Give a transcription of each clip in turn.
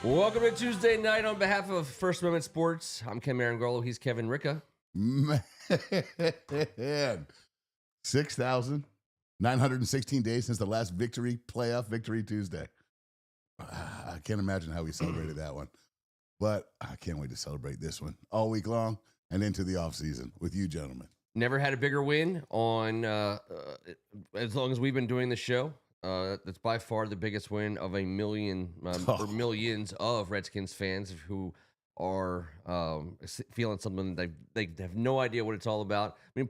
Welcome to Tuesday night on behalf of First Amendment Sports. I'm Ken Meringolo. He's Kevin Ricca. Man, 6,916 days since the last playoff victory Tuesday. I can't imagine how we celebrated that one. But I can't wait to celebrate this one all week long and into the offseason with you gentlemen. Never had a bigger win on as long as we've been doing the show. That's by far the biggest win of a million or millions of Redskins fans who are feeling something they have no idea what it's all about. I mean,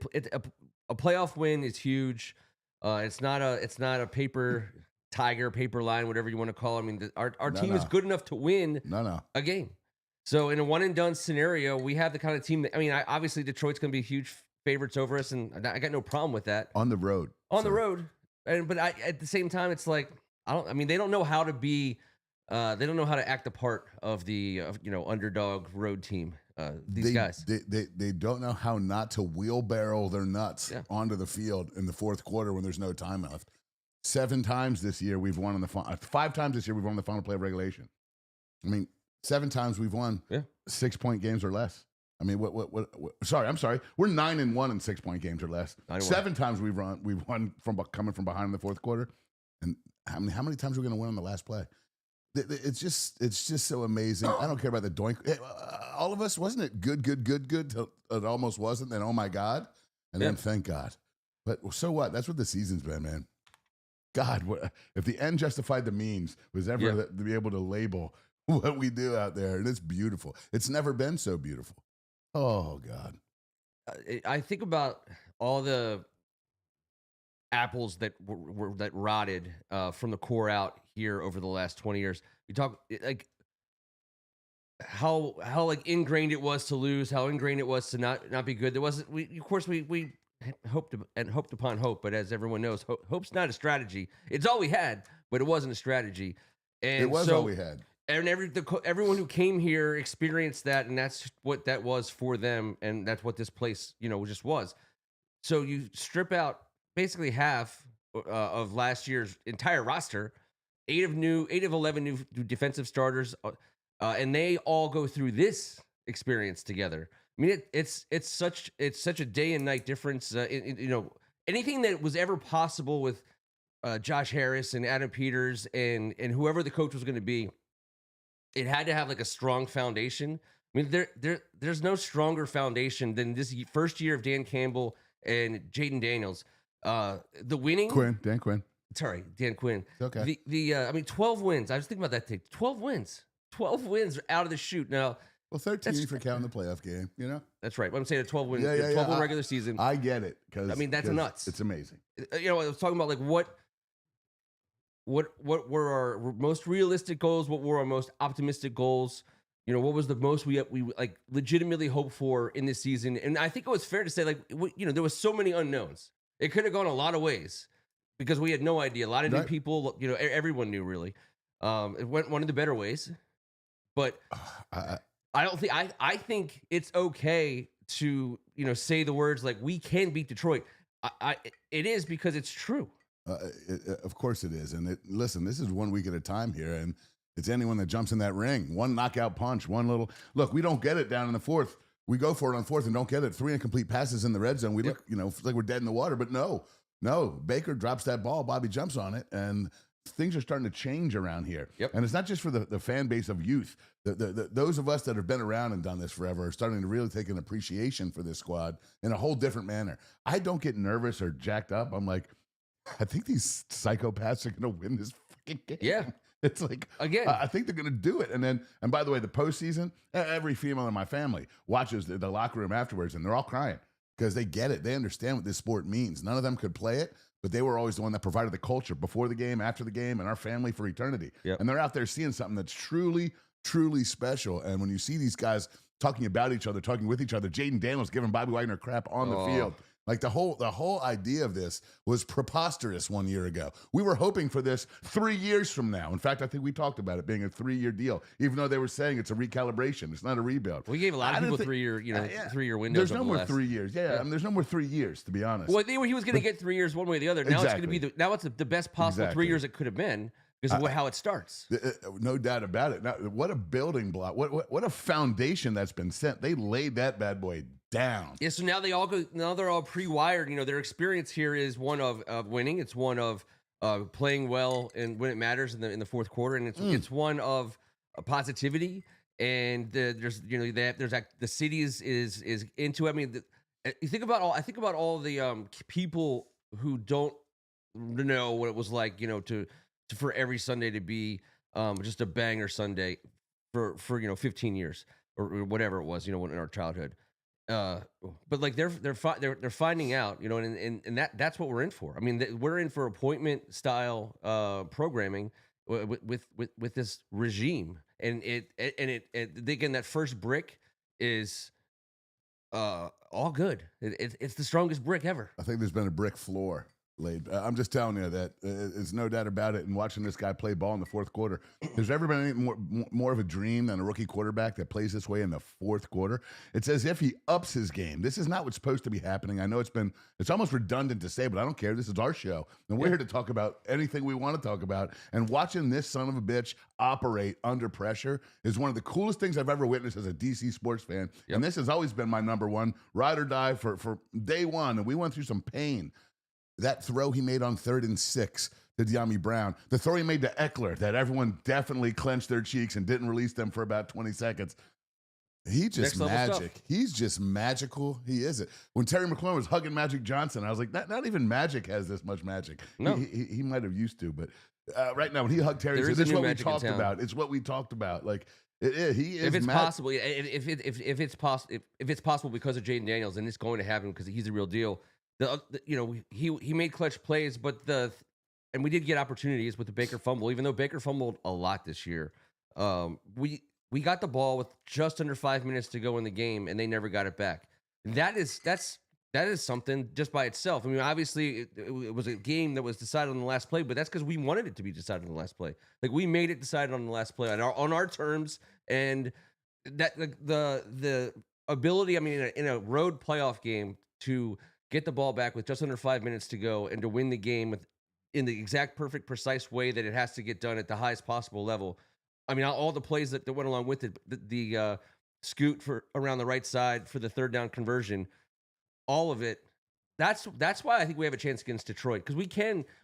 a playoff win is huge. It's not a paper line, whatever you want to call it. I mean, our team is good enough to win a game. So in a one and done scenario, we have the kind of team that, I mean, obviously Detroit's going to be huge favorites over us, and I got no problem with that. On the road. The road. But at the same time, it's like they don't know how to be. They don't know how to act the part of the underdog road team. These guys, they don't know how not to wheelbarrow their nuts onto the field in the fourth quarter when there's no time left. 7 times this year we've won on the 5 times this year we've won the final play of regulation. I mean, 7 times we've won 6-point games or less. I mean, what? Sorry, I'm sorry. We're 9-1 in 6-point games or less. 7 times we've won from coming from behind in the fourth quarter. And how many times are we going to win on the last play? It's just so amazing. I don't care about the doink. All of us, wasn't it good till it almost wasn't? Then oh my God, and then thank God. But so what? That's what the season's been, man. God, if the end justified the means was ever to be able to label what we do out there, and it's beautiful. It's never been so beautiful. Oh, God. I think about all the apples that were that rotted from the core out here over the last 20 years. We talk like how like ingrained it was to lose, how ingrained it was to not be good. There wasn't. We hoped upon hope, but as everyone knows, hope's not a strategy. It's all we had, but it wasn't a strategy. And it was all we had. And everyone who came here experienced that, and that's what that was for them, and that's what this place, just was. So you strip out basically half of last year's entire roster, 8 of 11 new defensive starters, and they all go through this experience together. I mean, it's such a day and night difference. Anything that was ever possible with Josh Harris and Adam Peters and whoever the coach was going to be. It had to have like a strong foundation. I mean, there's no stronger foundation than this first year of Dan Campbell and Jaden Daniels. The winning Dan Quinn. Sorry, Dan Quinn. It's okay. 12 wins. I was thinking about that thing. 12 wins out of the chute. Now, well, 13 for counting the playoff game. That's right. But I'm saying a 12 win, 12 win regular season. I get it because that's nuts. It's amazing. I was talking about like what were our most realistic goals? What were our most optimistic goals? What was the most we like legitimately hoped for in this season? And I think it was fair to say, like, there was so many unknowns. It could have gone a lot of ways because we had no idea. A lot of new people, everyone knew really. It went one of the better ways, but I think it's okay to say the words like we can beat Detroit. It is because it's true. Of course it is. And listen, this is 1 week at a time here, and it's anyone that jumps in that ring. One knockout punch, one little look. We don't get it down in the fourth. We go for it on fourth and don't get it. 3 incomplete passes in the red zone. We look, like we're dead in the water. But no. Baker drops that ball. Bobby jumps on it, and things are starting to change around here. Yep. And it's not just for the fan base of youth. Those of us that have been around and done this forever are starting to really take an appreciation for this squad in a whole different manner. I don't get nervous or jacked up. I'm like, I think these psychopaths are going to win this fucking game. Yeah. It's like, again, I think they're going to do it. And by the way, the postseason, every female in my family watches the locker room afterwards, and they're all crying because they get it. They understand what this sport means. None of them could play it, but they were always the one that provided the culture before the game, after the game, and our family for eternity. Yep. And they're out there seeing something that's truly, truly special. And when you see these guys talking about each other, talking with each other, Jaden Daniels giving Bobby Wagner crap on the field. Like the whole idea of this was preposterous 1 year ago. We were hoping for this 3 years from now. In fact, I think we talked about it being a 3-year deal, even though they were saying it's a recalibration. It's not a rebuild. We gave a lot of people 3-year, 3-year windows. There's no more 3 years. Yeah. I mean, there's no more 3 years, to be honest. Well, he was going to get 3 years one way or the other. Now it's going to be now it's the best possible 3 years it could have been. because of how it starts. No doubt about it. Now, what a building block. What a foundation that's been set. They laid that bad boy down. Yeah, so now they're all pre-wired. Their experience here is one of winning. It's one of playing well and when it matters in the fourth quarter, and it's one of positivity. And there's the city is into it. I mean, I think about all the people who don't know what it was like, for every Sunday to be just a banger Sunday for 15 years or whatever it was, in our childhood. But like they're finding out, and that's what we're in for. I mean, we're in for appointment style programming with this regime, and again, that first brick is all good. It's the strongest brick ever. I think there's been a brick floor laid. I'm just telling you that there's no doubt about it. And watching this guy play ball in the fourth quarter, there's ever been any more of a dream than a rookie quarterback that plays this way in the fourth quarter. It's as if he ups his game. This is not what's supposed to be happening. I know it's almost redundant to say, but I don't care. This is our show, and we're here to talk about anything we want to talk about. And watching this son of a bitch operate under pressure is one of the coolest things I've ever witnessed as a DC sports fan. Yep. And this has always been my number one ride or die for day one. And we went through some pain. That throw he made on 3rd and 6 to De'Ami Brown, the throw he made to Eckler that everyone definitely clenched their cheeks and didn't release them for about 20 seconds. He's just magic. He's just magical. He is it. When Terry McLaurin was hugging Magic Johnson, I was like, not even Magic has this much magic. No. He might have used to, but right now when he hugged Terry, this is what we talked about. It's what we talked about. Like, he is. If it's possible, if it's possible because of Jaden Daniels, and it's going to happen because he's the real deal. He made clutch plays, but and we did get opportunities with the Baker fumble, even though Baker fumbled a lot this year. We got the ball with just under 5 minutes to go in the game, and they never got it back. That is something just by itself. I mean, obviously it was a game that was decided on the last play, but that's because we wanted it to be decided on the last play. Like, we made it decided on the last play on our terms, and that the ability. I mean, in a road playoff game to get the ball back with just under 5 minutes to go and to win the game in the exact perfect, precise way that it has to get done at the highest possible level. I mean, all the plays that went along with it, the scoot for around the right side for the 3rd down conversion, all of it. That's why I think we have a chance against Detroit, because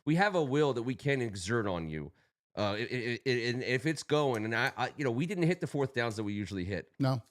we have a will that we can exert on you. If it's going, and I we didn't hit the 4th downs that we usually hit. No.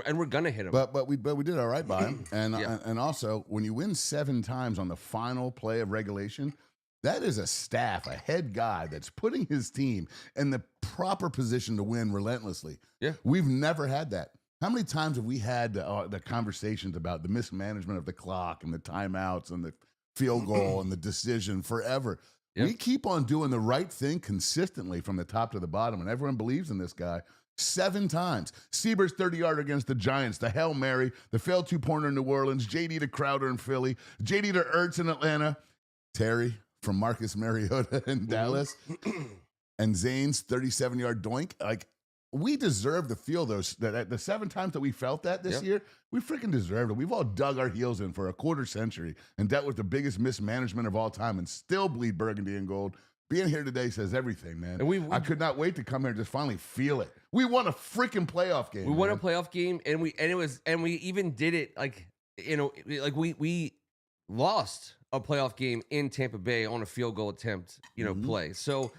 And we're gonna hit him, but we did all right by him, and also when you win 7 times on the final play of regulation, that is a staff, a head guy that's putting his team in the proper position to win relentlessly. Yeah, we've never had that. How many times have we had the conversations about the mismanagement of the clock and the timeouts and the field goal and the decision forever? Yep. We keep on doing the right thing consistently from the top to the bottom, and everyone believes in this guy. 7 times. Sieber's 30-yarder against the Giants, the Hail Mary, the failed 2-pointer in New Orleans, JD to Crowder in Philly, JD to Ertz in Atlanta, Terry from Marcus Mariota in Dallas, and Zane's 37-yard doink. Like, we deserve to feel those. The 7 times that we felt that this year, we freaking deserved it. We've all dug our heels in for a quarter century and dealt with the biggest mismanagement of all time and still bleed burgundy and gold. Being here today says everything, man. And I could not wait to come here and just finally feel it. We won a freaking playoff game. We won a playoff game, and we even did it we lost a playoff game in Tampa Bay on a field goal attempt, play. So,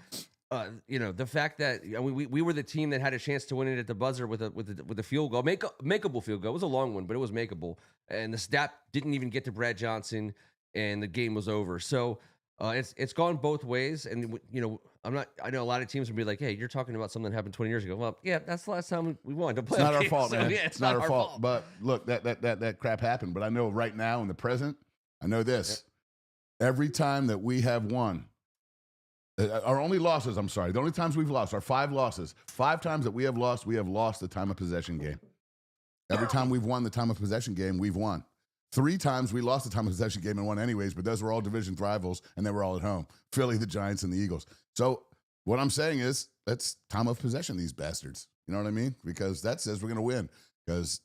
the fact that we were the team that had a chance to win it at the buzzer with a field goal, makeable field goal. It was a long one, but it was makeable. And the snap didn't even get to Brad Johnson, and the game was over. So. It's gone both ways, and I know a lot of teams would be like, "Hey, you're talking about something that happened 20 years ago." Well, yeah, that's the last time we won. It's not our fault, man. It's not our fault. But look, that crap happened. But I know right now in the present, I know this: every time that we have won, our only losses. I'm sorry, the only times we've lost are 5 losses. 5 times that we have lost the time of possession game. Every time we've won the time of possession game, we've won. 3 times we lost the time of possession game and won anyways, but those were all division rivals, and they were all at home. Philly, the Giants, and the Eagles. So what I'm saying is, that's time of possession, these bastards. You know what I mean? Because that says we're going to win. Because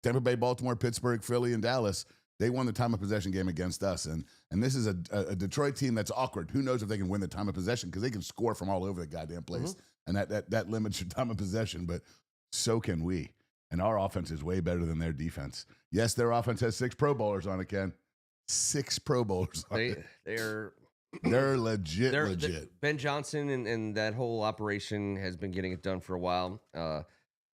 Tampa Bay, Baltimore, Pittsburgh, Philly, and Dallas, They won the time of possession game against us, and this is a Detroit team that's awkward. Who knows if they can win the time of possession because they can score from all over the goddamn place, and that limits your time of possession. But so can we, and our offense is way better than their defense. Yes, their offense has 6 Pro Bowlers on it, Ken. 6 Pro Bowlers on it. They're legit. Ben Johnson and that whole operation has been getting it done for a while.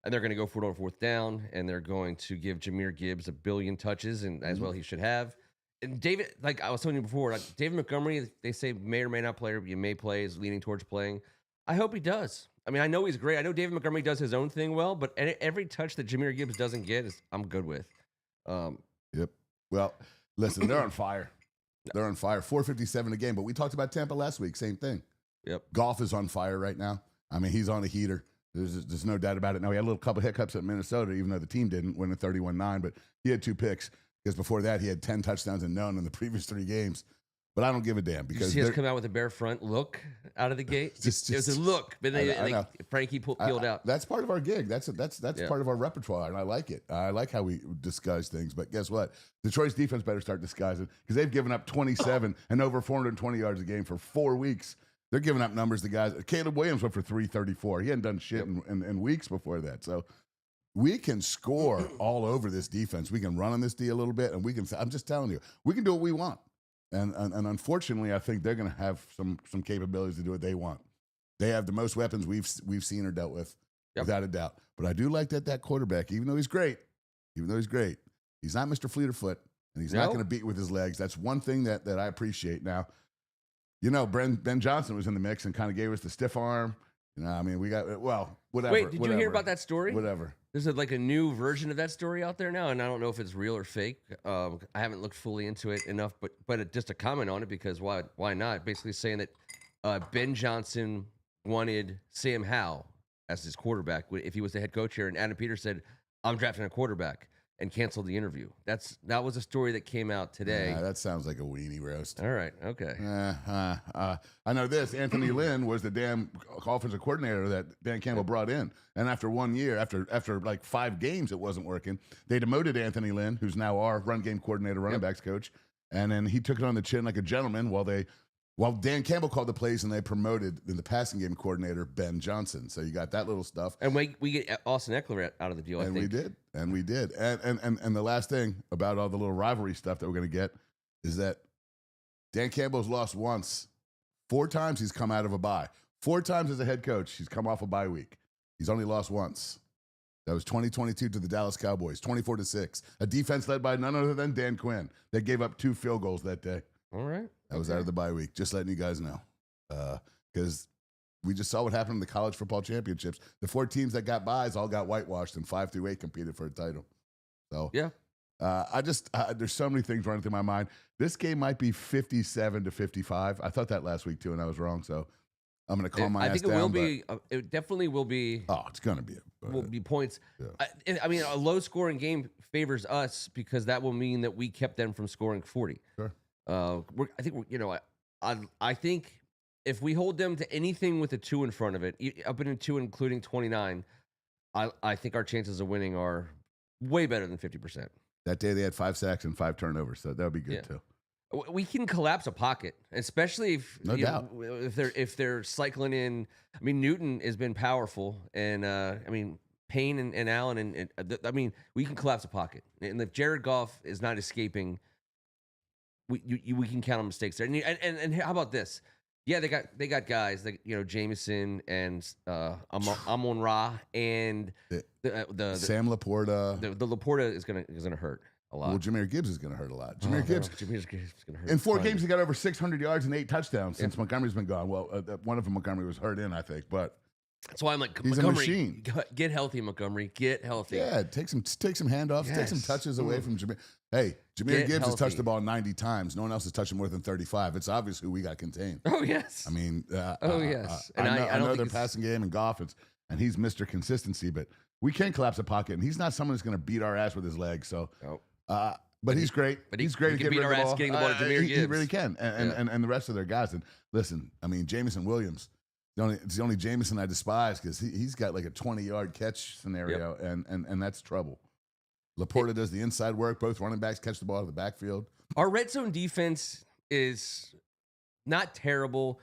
And they're going to go for it on 4th down, and they're going to give Jahmyr Gibbs 1 billion touches, and as well he should have. And David, like I was telling you before, like David Montgomery, they say may or may not play, or you may play, is leaning towards playing. I hope he does. I mean, I know he's great. I know David Montgomery does his own thing well, but every touch that Jahmyr Gibbs doesn't get, I'm good with. Yep. Well, listen, they're on fire. They're on fire. 457 a game, but we talked about Tampa last week. Same thing. Yep. Goff is on fire right now. I mean, he's on a heater. There's no doubt about it. Now, he had a little couple hiccups at Minnesota, even though the team didn't win a 31-9, but he had 2 picks because before that, he had 10 touchdowns and none in the previous 3 games. But I don't give a damn because he has come out with a bare front look out of the gate. It was a look, but Frankie peeled out. That's part of our gig. That's part of our repertoire, and I like it. I like how we disguise things. But guess what? Detroit's defense better start disguising because they've given up 27 and over 420 yards a game for 4 weeks. They're giving up numbers to guys. Caleb Williams went for 334. He hadn't done shit in weeks before that. So we can score all over this defense. We can run on this D a little bit, and I'm just telling you, we can do what we want. And unfortunately, I think they're going to have some capabilities to do what they want. They have the most weapons we've seen or dealt with, without a doubt. But I do like that quarterback, even though he's great, he's not Mr. Fleeterfoot, and he's not going to beat with his legs. That's one thing that I appreciate. Now, you know, Ben Johnson was in the mix and kind of gave us the stiff arm. You know, I mean, we got, whatever. Wait, did you hear about that story? Whatever. There's like a new version of that story out there now, and I don't know if it's real or fake. I haven't looked fully into it enough, but just a comment on it because why not? Basically saying that Ben Johnson wanted Sam Howell as his quarterback if he was the head coach here, and Adam Peters said, "I'm drafting a quarterback," and canceled the interview. That was a story that came out today. That sounds like a weenie roast. All right, okay. I know this. Anthony Lynn was the damn offensive coordinator that Dan Campbell brought in. And after 1 year, after like 5 games, it wasn't working. They demoted Anthony Lynn, who's now our run game coordinator, running backs coach. And then he took it on the chin like a gentleman while Dan Campbell called the plays and they promoted the passing game coordinator, Ben Johnson. So you got that little stuff. And we get Austin Eckler out of the deal, I think. We did. And the last thing about all the little rivalry stuff that we're going to get is that Dan Campbell's lost once. 4 times he's come out of a bye. 4 times as a head coach, he's come off a bye week. He's only lost once. That was 2022 to the Dallas Cowboys, 24-6. A defense led by none other than Dan Quinn. They gave up 2 field goals that day. All right. That was out of the bye week. Just letting you guys know. Because we just saw what happened in the college football championships. The 4 teams that got byes all got whitewashed, and 5 through 8 competed for a title. So, yeah. There's so many things running through my mind. This game might be 57-55. I thought that last week, too, and I was wrong. So, I'm going to calm my ass down. I think it will be. It definitely will be. Oh, it's going to be. Will be points. Yeah. I mean, a low-scoring game favors us because that will mean that we kept them from scoring 40. Sure. I think if we hold them to anything with a 2 in front of it, up in a 2 including 29, I think our chances of winning are way better than 50%. That day they had 5 sacks and 5 turnovers, so that would be good too. We can collapse a pocket, especially if if they're cycling in. I mean, Newton has been powerful, and Payne and Allen, and we can collapse a pocket. And if Jared Goff is not escaping, we can count on mistakes there. And how about this? Yeah, they got guys like Jameson and Amon-Ra and the Sam Laporta. The Laporta is gonna hurt a lot. Well, Jahmyr Gibbs is going to hurt a lot. Jahmyr Gibbs is going to hurt. In 4 games, he got over 600 yards and 8 touchdowns since Montgomery's been gone. Well, one of them Montgomery was hurt in, I think, but that's why I'm like, he's Montgomery, a machine. Get healthy, Montgomery. Get healthy. Yeah, take some handoffs, take some touches away from Jahmyr. Hey, Jahmyr Gibbs has touched the ball 90 times. No one else has touched it more than 35. It's obvious who we got contained. Oh yes. I mean, yes. And I know their passing game and Goff, and he's Mr. Consistency, but we can't collapse a pocket, and he's not someone who's going to beat our ass with his legs. So. Nope. But he's great. But he's great at getting the ball. Getting the ball to Jahmyr Gibbs. He really can. And the rest of their guys. And listen, I mean, Jameson Williams, it's the only Jameson I despise because he's got like a 20-yard catch scenario, and that's trouble. Laporta does the inside work. Both running backs catch the ball out of the backfield. Our red zone defense is not terrible.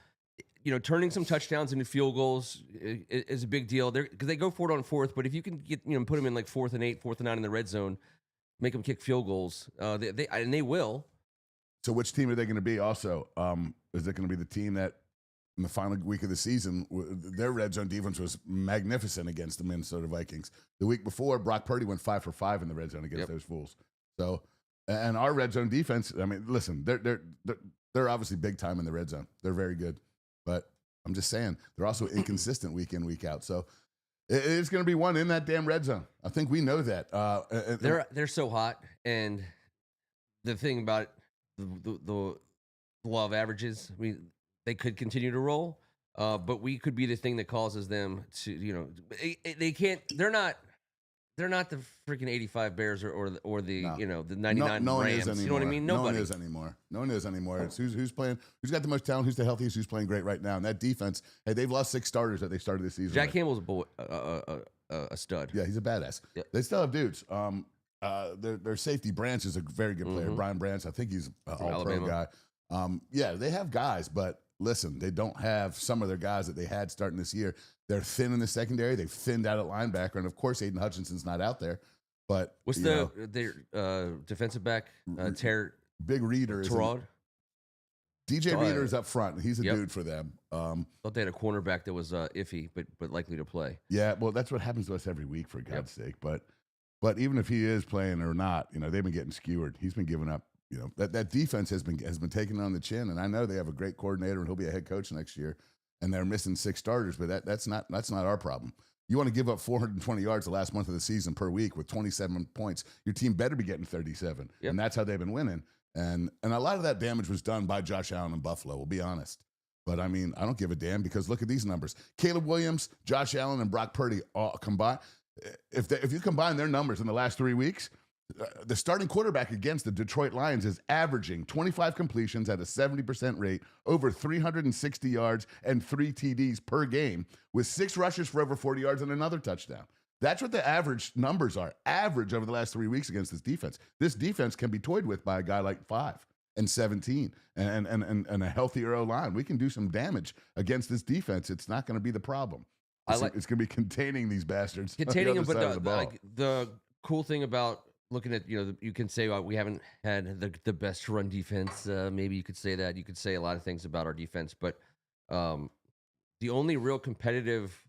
Turning some touchdowns into field goals is a big deal. Because they go for it on fourth, but if you can get put them in like 4th and 8, 4th and 9 in the red zone, make them kick field goals, they will. So which team are they going to be? Also, is it going to be the team that in the final week of the season, their red zone defense was magnificent against the Minnesota Vikings? The week before, Brock Purdy went 5 for 5 in the red zone against those fools. So, and our red zone defense, I mean, listen, they're obviously big time in the red zone. They're very good, but I'm just saying they're also inconsistent week in, week out. So it's going to be one in that damn red zone. I think we know that. They're so hot, and the thing about it, the law of averages, I mean, they could continue to roll, but we could be the thing that causes them to, they can't. They're not the freaking 85 Bears or the the 99 no Rams. You know what I mean? Nobody. No one is anymore. No one is anymore. It's who's playing, who's got the most talent, who's the healthiest, who's playing great right now. And that defense, hey, they've lost 6 starters that they started this season. Jack Campbell's a stud. Yeah, he's a badass. Yeah. They still have dudes. Their safety Branch is a very good player. Brian Branch, I think he's an all-pro guy. Yeah, they have guys, but listen, they don't have some of their guys that they had starting this year. They're thin in the secondary. They've thinned out at linebacker, and of course, Aiden Hutchinson's not out there. But what's their defensive back? Big Reader is Terod. DJ Reader is up front. He's a dude for them. Thought they had a cornerback that was iffy, but likely to play. Yeah, well, that's what happens to us every week, for God's sake. But even if he is playing or not, they've been getting skewered. He's been giving up. That defense has been taken on the chin, and I know they have a great coordinator, and he'll be a head coach next year. And they're missing 6 starters, but that's not our problem. You want to give up 420 yards the last month of the season per week with 27 points. Your team better be getting 37, and that's how they've been winning. And a lot of that damage was done by Josh Allen in Buffalo. We'll be honest, but I mean, I don't give a damn because look at these numbers: Caleb Williams, Josh Allen, and Brock Purdy all combined. If you combine their numbers in the last 3 weeks. The starting quarterback against the Detroit Lions is averaging 25 completions at a 70% rate, over 360 yards and 3 TDs per game, with 6 rushes for over 40 yards and another touchdown. That's what the average numbers are. Average over the last 3 weeks against this defense. This defense can be toyed with by a guy like 5 and 17 and a healthier O-line. We can do some damage against this defense. It's not going to be the problem. It's going to be containing these bastards. Containing them, but the cool thing about looking at, you can say we haven't had the best run defense. Maybe you could say that. You could say a lot of things about our defense, but the only real competitive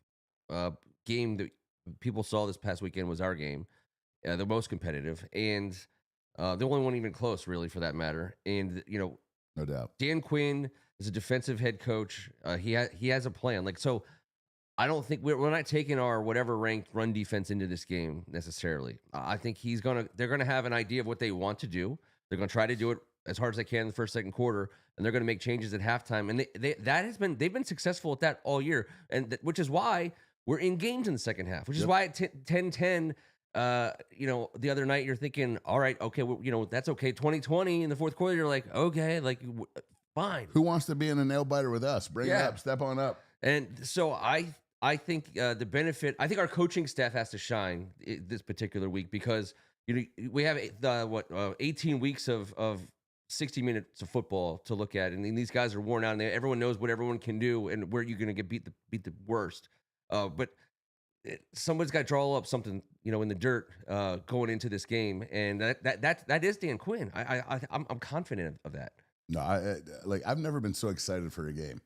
game that people saw this past weekend was our game, the most competitive, and the only one even close, really, for that matter. And no doubt, Dan Quinn is a defensive head coach. He has a plan. So I don't think we're not taking our whatever ranked run defense into this game necessarily. I think they're gonna have an idea of what they want to do. They're gonna try to do it as hard as they can in the first, second quarter, and they're gonna make changes at halftime. And they've been successful at that all year, and which is why we're in games in the second half. Which is why at 10-10, the other night you're thinking, all right, okay, that's okay. 20-20 in the fourth quarter, you're like, okay, fine. Who wants to be in a nail biter with us? Bring it up, step on up. And so I think the benefit, I think our coaching staff has to shine this particular week because we have 18 weeks of 60 minutes of football to look at, and these guys are worn out, and everyone knows what everyone can do and where you're going to get beat the worst. But somebody's got to draw up something in the dirt going into this game, and that is Dan Quinn. I'm confident of that. No, I've never been so excited for a game.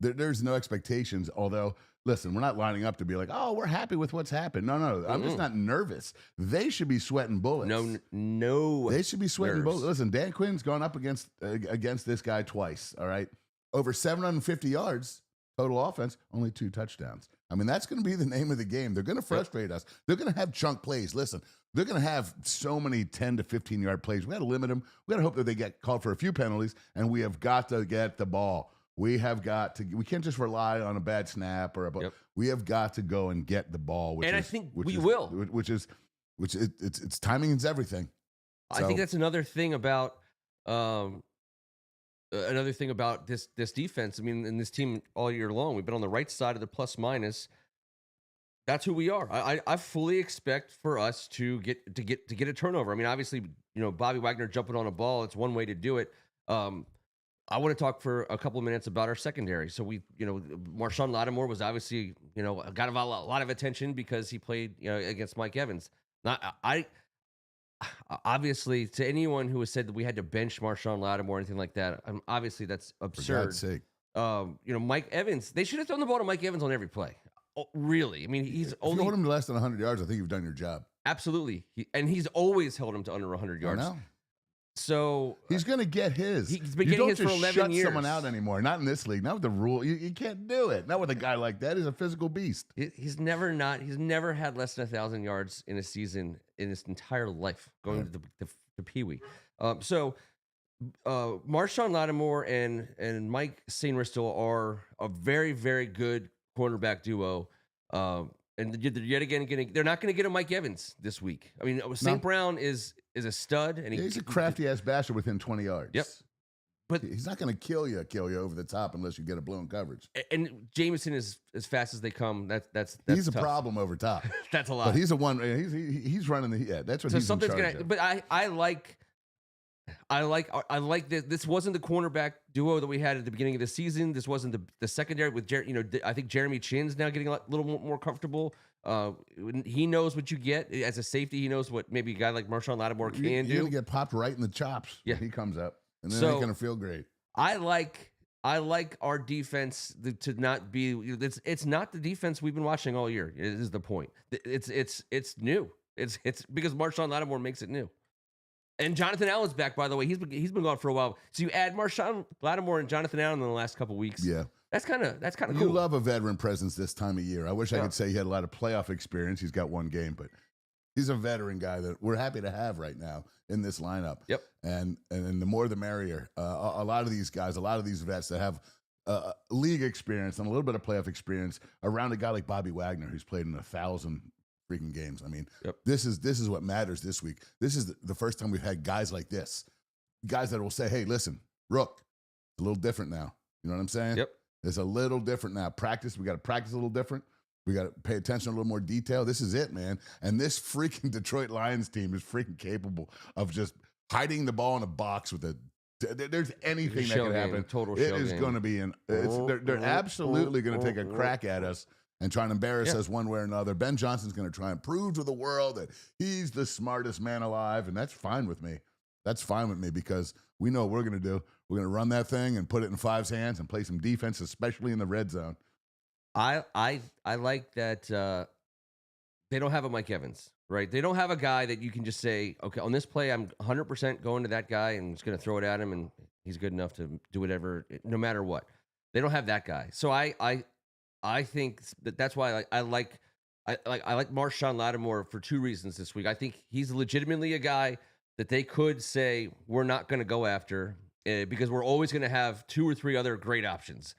There's no expectations, although, listen, we're not lining up to be like, oh, we're happy with what's happened. No, I'm just not nervous. They should be sweating bullets. No. They should be sweating bullets. Listen, Dan Quinn's gone up against this guy twice, all right? Over 750 yards, total offense, only 2 touchdowns. I mean, that's going to be the name of the game. They're going to frustrate us. They're going to have chunk plays. Listen, they're going to have so many 10 to 15-yard plays. We got to limit them. We got to hope that they get called for a few penalties, and we have got to get the ball. We can't just rely on a bad snap we have got to go and get the ball. I think we will. It's timing is everything. I think that's another thing about this defense. I mean, in this team all year long, we've been on the right side of the plus minus That's who we are. I fully expect for us to get a turnover. I mean, obviously, Bobby Wagner jumping on a ball, it's one way to do it. I want to talk for a couple of minutes about our secondary. So Marshawn Lattimore was obviously, got a lot of attention because he played, against Mike Evans. Not I Obviously, to anyone who has said that we had to bench Marshawn Lattimore or anything like that, obviously that's For absurd. God's sake. Mike Evans, they should have thrown the ball to Mike Evans on every play. Oh, really? I mean, he's If you hold him to less than 100 yards, I think you've done your job. absolutely, and he's always held him to under 100 yards. I know. So He's going to get his. he's been You getting don't his for just 11 shut years. someone out anymore. Not in this league. Not with the rule. You can't do it. Not with a guy like that. He's a physical beast. He's never had less than 1,000 yards in a season in his entire life going to the Pee Wee. Marshawn Lattimore and Mike Sainristil are a very, very good cornerback duo. And yet again, they're not going to get a Mike Evans this week. I mean, St. Brown is a stud, and He's a crafty ass basher within 20 yards. Yep. But he's not going to kill you over the top unless you get a blown coverage. And Jameson is as fast as they come. That's he's a tough. problem over top. That's a lot. But he's a one. He's running the. Yeah, that's what So he's something's in charge gonna. of. But I like that. This wasn't the cornerback duo that we had at the beginning of the season. This wasn't the secondary with I think Jeremy Chinn's now getting a little more comfortable. He knows what you get as a safety. He knows what maybe a guy like Marshawn Lattimore can do. You're gonna get popped right in the chops. Yeah, when he comes up, and then so, they're gonna feel great. I like our defense to not be. It's not the defense we've been watching all year. Is the point? It's new. It's because Marshawn Lattimore makes it new. And Jonathan Allen's back, by the way. He's been gone for a while. So you add Marshawn Lattimore and Jonathan Allen in the last couple weeks. Yeah, that's kind of cool. You love a veteran presence this time of year. I wish I could say he had a lot of playoff experience. He's got one game, but he's a veteran guy that we're happy to have right now in this lineup. Yep. And the more the merrier. A lot of these guys, a lot of these vets that have league experience and a little bit of playoff experience around a guy like Bobby Wagner, who's played in 1,000 freaking games. I mean, yep. This is what matters this week. This is the first time we've had guys like this, guys that will say, "Hey, listen, Rook, it's a little different now." You know what I'm saying? Yep. It's a little different now. We got to practice a little different. We got to pay attention a little more detail. This is it, man. And this freaking Detroit Lions team is freaking capable of just hiding the ball in a box with a. There's anything that can happen. Total it shell is game. going to be they're absolutely going to take a crack at us and try and embarrass us one way or another. Ben Johnson's going to try and prove to the world that he's the smartest man alive, and that's fine with me. That's fine with me because we know what we're going to do. We're going to run that thing and put it in Five's hands and play some defense, especially in the red zone. I like that they don't have a Mike Evans, right? They don't have a guy that you can just say, okay, on this play, I'm 100% going to that guy and just going to throw it at him, and he's good enough to do whatever, no matter what. They don't have that guy. So I think that's why I like Marshawn Lattimore for two reasons this week. I think he's legitimately a guy that they could say we're not going to go after because we're always going to have two or three other great options.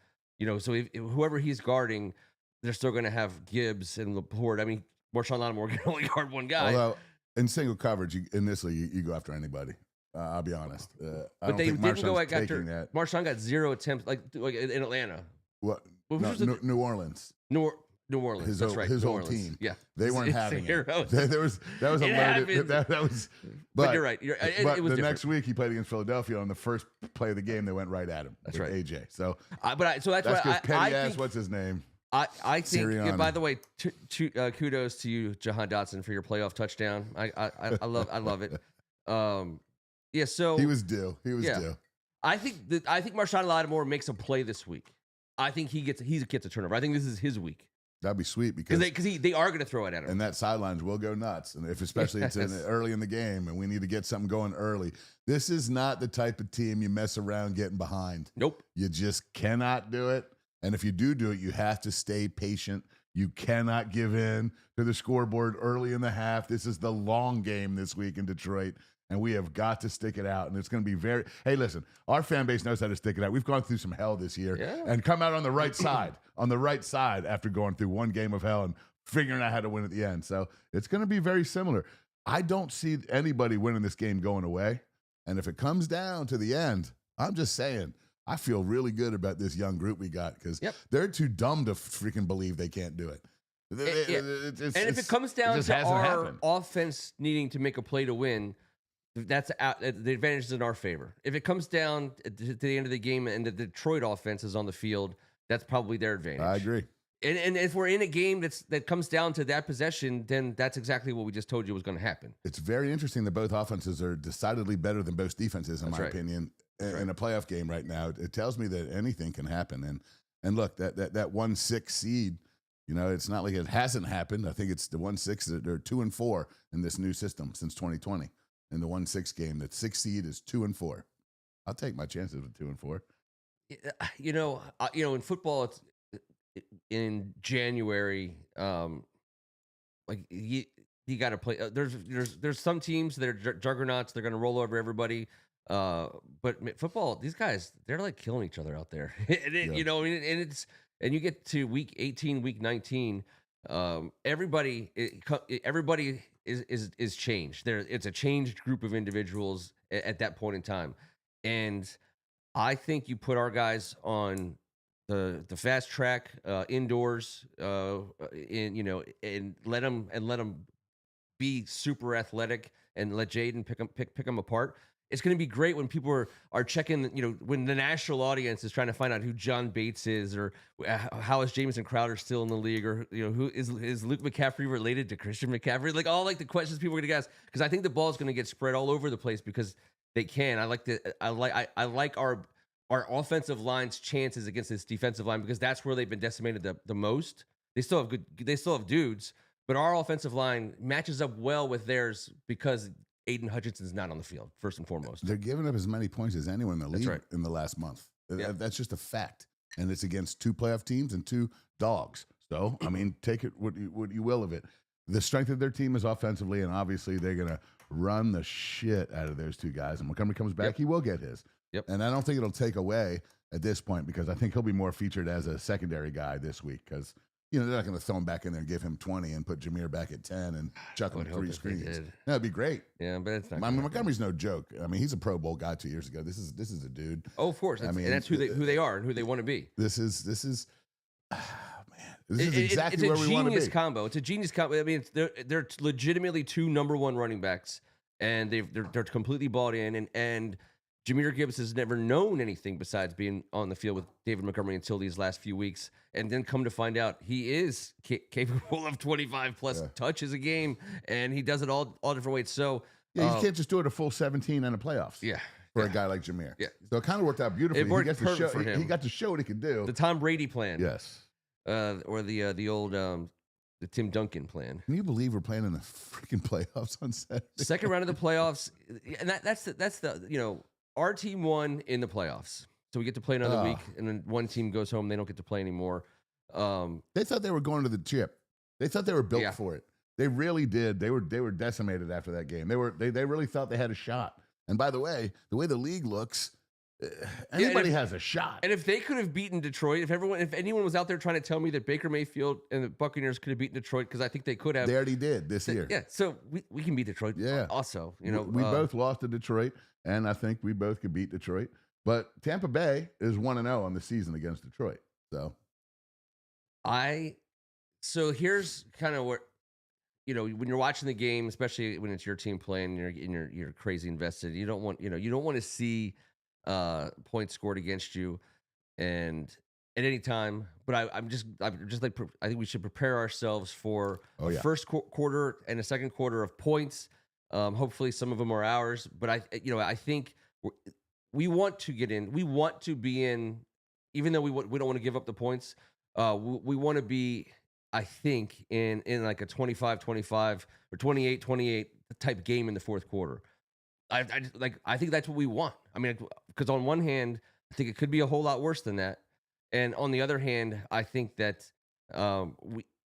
So if whoever he's guarding, they're still going to have Gibbs and Laporte. I mean, Marshawn Lattimore can only guard one guy. Although in single coverage, in this league, you go after anybody. I'll be honest. But they didn't go after that. Marshawn got 0 attempts, like in Atlanta. What? No, New Orleans. New Orleans. That's right. His New whole Orleans. team. Yeah, they weren't having it. That was a loaded. That was. But you're right. But it was the different. next week he played against Philadelphia. On the first play of the game, they went right at him. That's right, AJ. So, that's why petty ass. What's his name? I think. Sirianni. By the way, kudos to you, Jahan Dotson, for your playoff touchdown. I love it. Yeah. So he was due. Due. I think Marshawn Lattimore makes a play this week. I think he gets a turnover. I think this is his week. That'd be sweet because they are going to throw it at him, and that sidelines will go nuts. And especially it's early in the game, and we need to get something going early. This is not the type of team you mess around getting behind. Nope, you just cannot do it. And if you do it, you have to stay patient. You cannot give in to the scoreboard early in the half. This is the long game this week in Detroit. And we have got to stick it out. And it's going to be hey, listen, our fan base knows how to stick it out. We've gone through some hell this year and come out on the right side, after going through one game of hell and figuring out how to win at the end. So it's going to be very similar. I don't see anybody winning this game going away. And if it comes down to the end, I'm just saying, I feel really good about this young group we got because they're too dumb to freaking believe they can't do it. And if it comes down to our offense needing to make a play to win, that's out. The advantage is in our favor. If it comes down to the end of the game and the Detroit offense is on the field, that's probably their advantage. I agree. And if we're in a game that comes down to that possession, then that's exactly what we just told you was going to happen. It's very interesting that both offenses are decidedly better than both defenses, in my opinion, in a playoff game right now. It tells me that anything can happen. And look, that 1-6 seed, you know, it's not like it hasn't happened. I think it's the 1-6 that they're 2-4 in this new system since 2020. In the 1-6 game, that 6 seed is 2-4. I'll take my chances with 2-4. You know, in football, it's in January. Like you got to play. There's some teams that are juggernauts. They're going to roll over everybody. But football, these guys, they're like killing each other out there. You know, and you get to week 18, week 19. Everybody is changed. It's a changed group of individuals at that point in time, and I think you put our guys on the fast track indoors, and let them be super athletic and let Jaden pick them apart. It's going to be great when people are checking, you know, when the national audience is trying to find out who John Bates is, or how is Jamison Crowder still in the league, or, you know, who is Luke McCaffrey related to Christian McCaffrey? Like all like the questions people are going to ask, because I think the ball is going to get spread all over the place because they can. I like our offensive line's chances against this defensive line because that's where they've been decimated the most. They still have dudes, but our offensive line matches up well with theirs because Aiden Hutchinson's not on the field, first and foremost. They're giving up as many points as anyone in the league in the last month. Yeah. That's just a fact. And it's against 2 playoff teams and 2 dogs. So, I mean, take it what you will of it. The strength of their team is offensively, and obviously they're going to run the shit out of those 2 guys. And when Montgomery comes back, he will get his. Yep. And I don't think it'll take away at this point because I think he'll be more featured as a secondary guy this week because, you know, they're not going to throw him back in there and give him 20 and put Jameer back at 10 and chuck him 3 screens. That'd be great. Yeah, but it's not. Montgomery's no joke. I mean, he's a Pro Bowl guy 2 years ago. This is a dude. Oh, of course. And that's who they are and who they want to be. This is exactly where we want to be. It's a genius combo. It's a genius combo. I mean, they're legitimately 2 number 1 running backs, and they're completely bought in. And Jahmyr Gibbs has never known anything besides being on the field with David Montgomery until these last few weeks. And then come to find out he is capable of 25-plus touches a game, and he does it all different ways. So you can't just do it a full 17 in the playoffs. Yeah. For a guy like Jahmyr. Yeah. So it kind of worked out beautifully. It worked perfect for him. He got to show what he could do. The Tom Brady plan. Yes. Or the old the Tim Duncan plan. Can you believe we're playing in the freaking playoffs on Saturday? Second round of the playoffs. And that's the you know, our team won in the playoffs. So we get to play another week, and then one team goes home. They don't get to play anymore. They thought they were going to the chip. They thought they were built for it. They really did. They were decimated after that game. They really thought they had a shot. And by the way the league looks, anybody has a shot. And if they could have beaten Detroit, if anyone was out there trying to tell me that Baker Mayfield and the Buccaneers could have beaten Detroit, because I think they could have. They already did this year. Yeah, so we can beat Detroit. Yeah. Also, you know, we both lost to Detroit, and I think we both could beat Detroit. But Tampa Bay is 1-0 on the season against Detroit. So here's kind of where, you know, when you're watching the game, especially when it's your team playing, and you're crazy invested. You don't want to see points scored against you, and at any time. But I'm just like, I think we should prepare ourselves for a first quarter and a second quarter of points. Hopefully, some of them are ours. But I think we want to get in. We want to be in, even though we don't want to give up the points. We want to be, I think, in like a 25-25 or 28-28 type game in the fourth quarter. I think that's what we want. I mean, because on one hand, I think it could be a whole lot worse than that, and on the other hand, I think that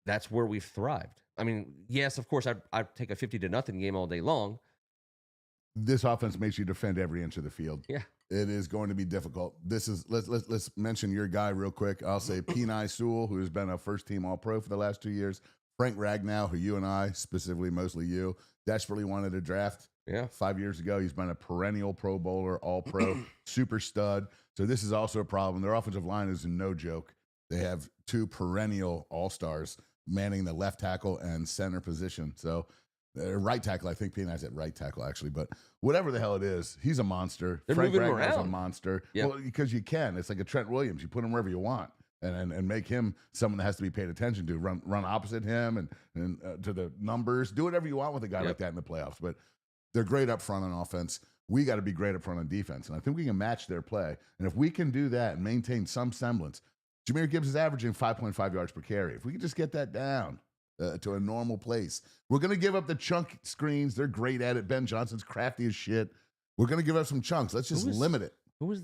that's where we've thrived. I mean, yes, of course, I'd take a 50-0 game all day long. This offense makes you defend every inch of the field. Yeah. It is going to be difficult. Let's mention your guy real quick. I'll say Penei Sewell, who has been a first-team All-Pro for the last 2 years. Frank Ragnow, who you and I, specifically mostly you, desperately wanted to draft 5 years ago. He's been a perennial Pro Bowler, All-Pro, super stud. So this is also a problem. Their offensive line is no joke. They have 2 perennial All-Stars manning the left tackle and center position. So right tackle, I think P&I's at right tackle actually, but whatever the hell it is, he's a monster. They're Frank moving him Ragnar's a around. monster. Yep. Well, because you can. It's like a Trent Williams. You put him wherever you want. And make him someone that has to be paid attention to. Run opposite him and to the numbers. Do whatever you want with a guy like that in the playoffs. But they're great up front on offense. We got to be great up front on defense. And I think we can match their play. And if we can do that and maintain some semblance, Jahmyr Gibbs is averaging 5.5 yards per carry. If we can just get that down to a normal place, we're going to give up the chunk screens. They're great at it. Ben Johnson's crafty as shit. We're going to give up some chunks. Let's just limit it. Who was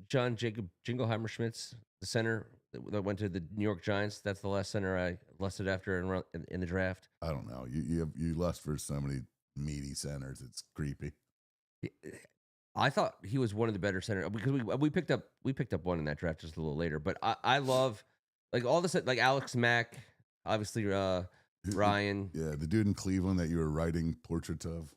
John Jacob Jingleheimer Schmitz, the center that went to the New York Giants? That's the last center I lusted after in the draft. I don't know. You lust for so many meaty centers. It's creepy. I thought he was one of the better centers because we picked up one in that draft just a little later. But I love like all this, like Alex Mack, obviously Ryan. Yeah, the dude in Cleveland that you were writing portraits of.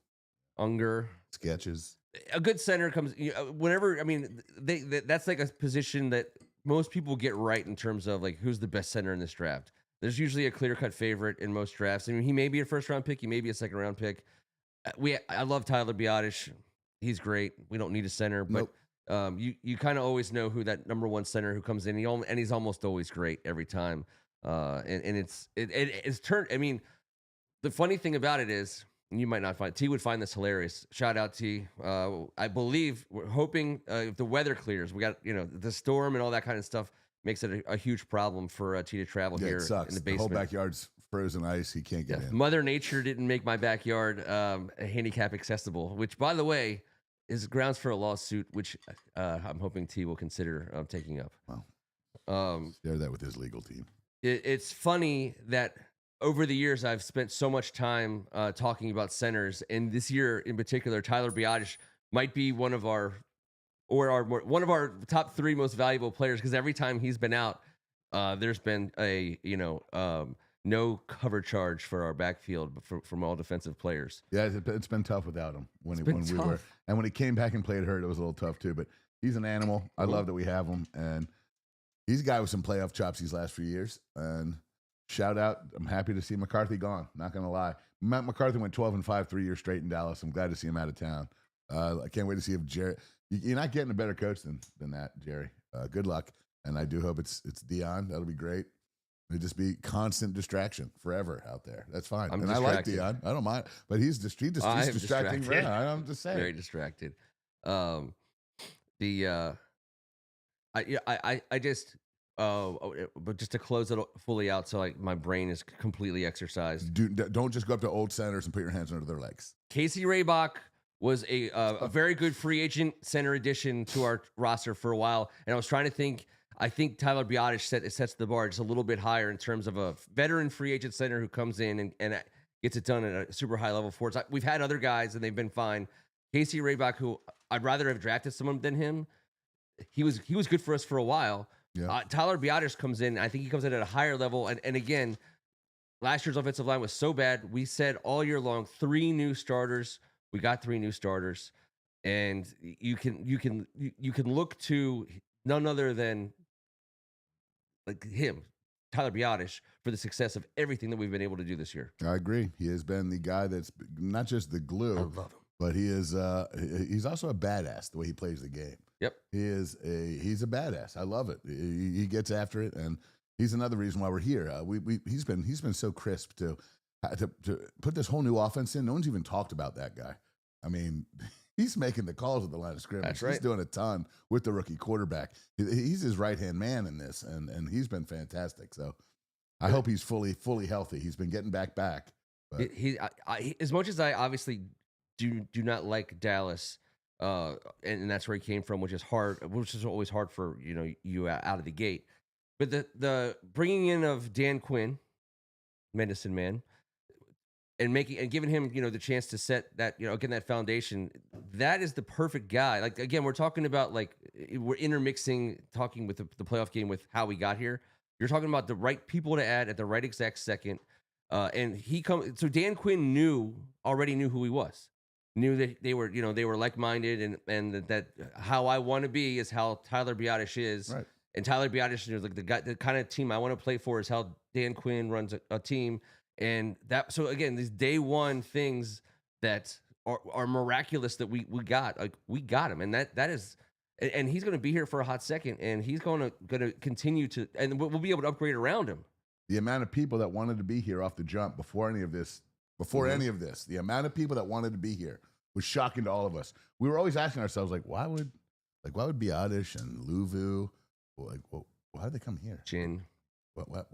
Unger. Sketches. A good center comes whenever. I mean, that's like a position that most people get right in terms of like who's the best center in this draft. There's usually a clear-cut favorite in most drafts. I mean, he may be a first-round pick, he may be a second-round pick. I love Tyler Biotish. He's great. We don't need a center, but you kind of always know who that number one center who comes in. And he's almost always great every time. And it's turned. I mean, the funny thing about it is. You might not find T would find this hilarious. Shout out T. I believe we're hoping if the weather clears, we got the storm and all that kind of stuff makes it a huge problem for T to travel here it sucks. In the basement. The whole backyard's frozen ice. He can't get in. Mother Nature didn't make my backyard handicap accessible, which by the way is grounds for a lawsuit, which I'm hoping T will consider taking up. Wow. Share that with his legal team. It's funny that. Over the years, I've spent so much time talking about centers, and this year in particular, Tyler Biotish might be one of our top three most valuable players because every time he's been out, there's been a no cover charge for our backfield from all defensive players. Yeah, it's been tough without him when he came back and played hurt, it was a little tough too. But he's an animal. I love that we have him, and he's a guy with some playoff chops these last few years, and. Shout out. I'm happy to see McCarthy gone. Not going to lie. Matt McCarthy went 12-5 3 years straight in Dallas. I'm glad to see him out of town. I can't wait to see if Jerry. You're not getting a better coach than that, Jerry. Good luck. And I do hope it's Dion. That'll be great. It'll just be constant distraction forever out there. That's fine. And I like Dion. I don't mind. But he's distracting. I'm just saying. Very distracted. I just. But just to close it fully out, so like my brain is completely exercised. Don't just go up to old centers and put your hands under their legs. Casey Raybach was a very good free agent center addition to our roster for a while, and I was trying to think. I think Tyler Biotish sets the bar just a little bit higher in terms of a veteran free agent center who comes in and gets it done at a super high level for us. We've had other guys and they've been fine. Casey Raybach, who I'd rather have drafted someone than him, he was good for us for a while. Yeah. Tyler Biotish comes in. I think he comes in at a higher level. And again, last year's offensive line was so bad. We said all year long, 3 new starters. We got 3 new starters, and you can look to none other than like him, Tyler Biotish, for the success of everything that we've been able to do this year. I agree. He has been the guy that's not just the glue. I love him. But he's also a badass the way he plays the game. Yep. He's a badass. I love it. He gets after it, and he's another reason why we're here. He's been so crisp to put this whole new offense in. No one's even talked about that guy. I mean, he's making the calls at the line of scrimmage. That's right. He's doing a ton with the rookie quarterback. He's his right-hand man in this, and he's been fantastic. So I hope he's fully healthy. He's been getting back. But he as much as I obviously do not like Dallas, and that's where he came from, which is always hard for you out of the gate. But the bringing in of Dan Quinn, medicine man, and giving him the chance to set that again that foundation, that is the perfect guy. Like again, we're talking about we're intermixing talking with the playoff game with how we got here. You're talking about the right people to add at the right exact second, and so Dan Quinn already knew who he was. Knew that they were like-minded, and that how I want to be is how Tyler Biotish is. Right. And Tyler Biadasz is like the kind of team I want to play for is how Dan Quinn runs a team. And that, so again, these day one things that are miraculous that we got, like we got him. And that is, and he's going to be here for a hot second, and he's going to continue to, and we'll be able to upgrade around him. The amount of people that wanted to be here off the jump before any of this, the amount of people that wanted to be here was shocking to all of us. We were always asking ourselves, like, why would Biadasz and Luvu, like, well, why did they come here? Chin. What,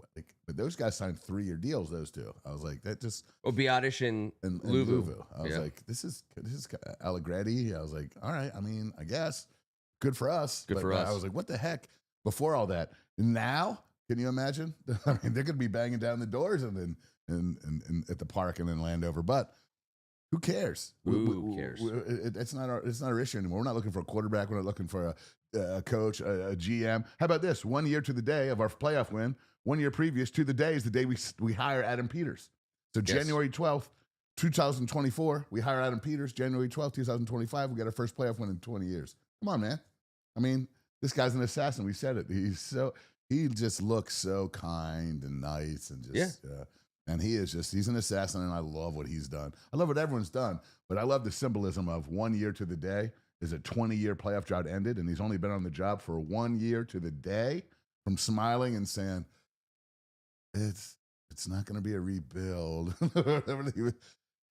but those guys signed 3-year deals, those two. I was like, that just... Oh, Biadasz and Luvu. I was like, this is Allegretti. I was like, all right, I mean, I guess. Good for us. Good for us. I was like, what the heck? Before all that. Now, can you imagine? I mean, they're going to be banging down the doors and at the park and in Landover. But who cares? Who cares? It's not our issue anymore. We're not looking for a quarterback. We're not looking for a coach, a GM. How about this? 1 year to the day of our playoff win. 1 year previous to the day is the day we hire Adam Peters. So yes. January 12th, 2024, we hire Adam Peters. January 12th, 2025, we got our first playoff win in 20 years. Come on, man. I mean, this guy's an assassin. We said it. He just looks so kind and nice and just and he's an assassin, and I love what he's done. I love what everyone's done, but I love the symbolism of 1 year to the day is a 20-year playoff drought ended, and he's only been on the job for 1 year to the day from smiling and saying, it's not going to be a rebuild.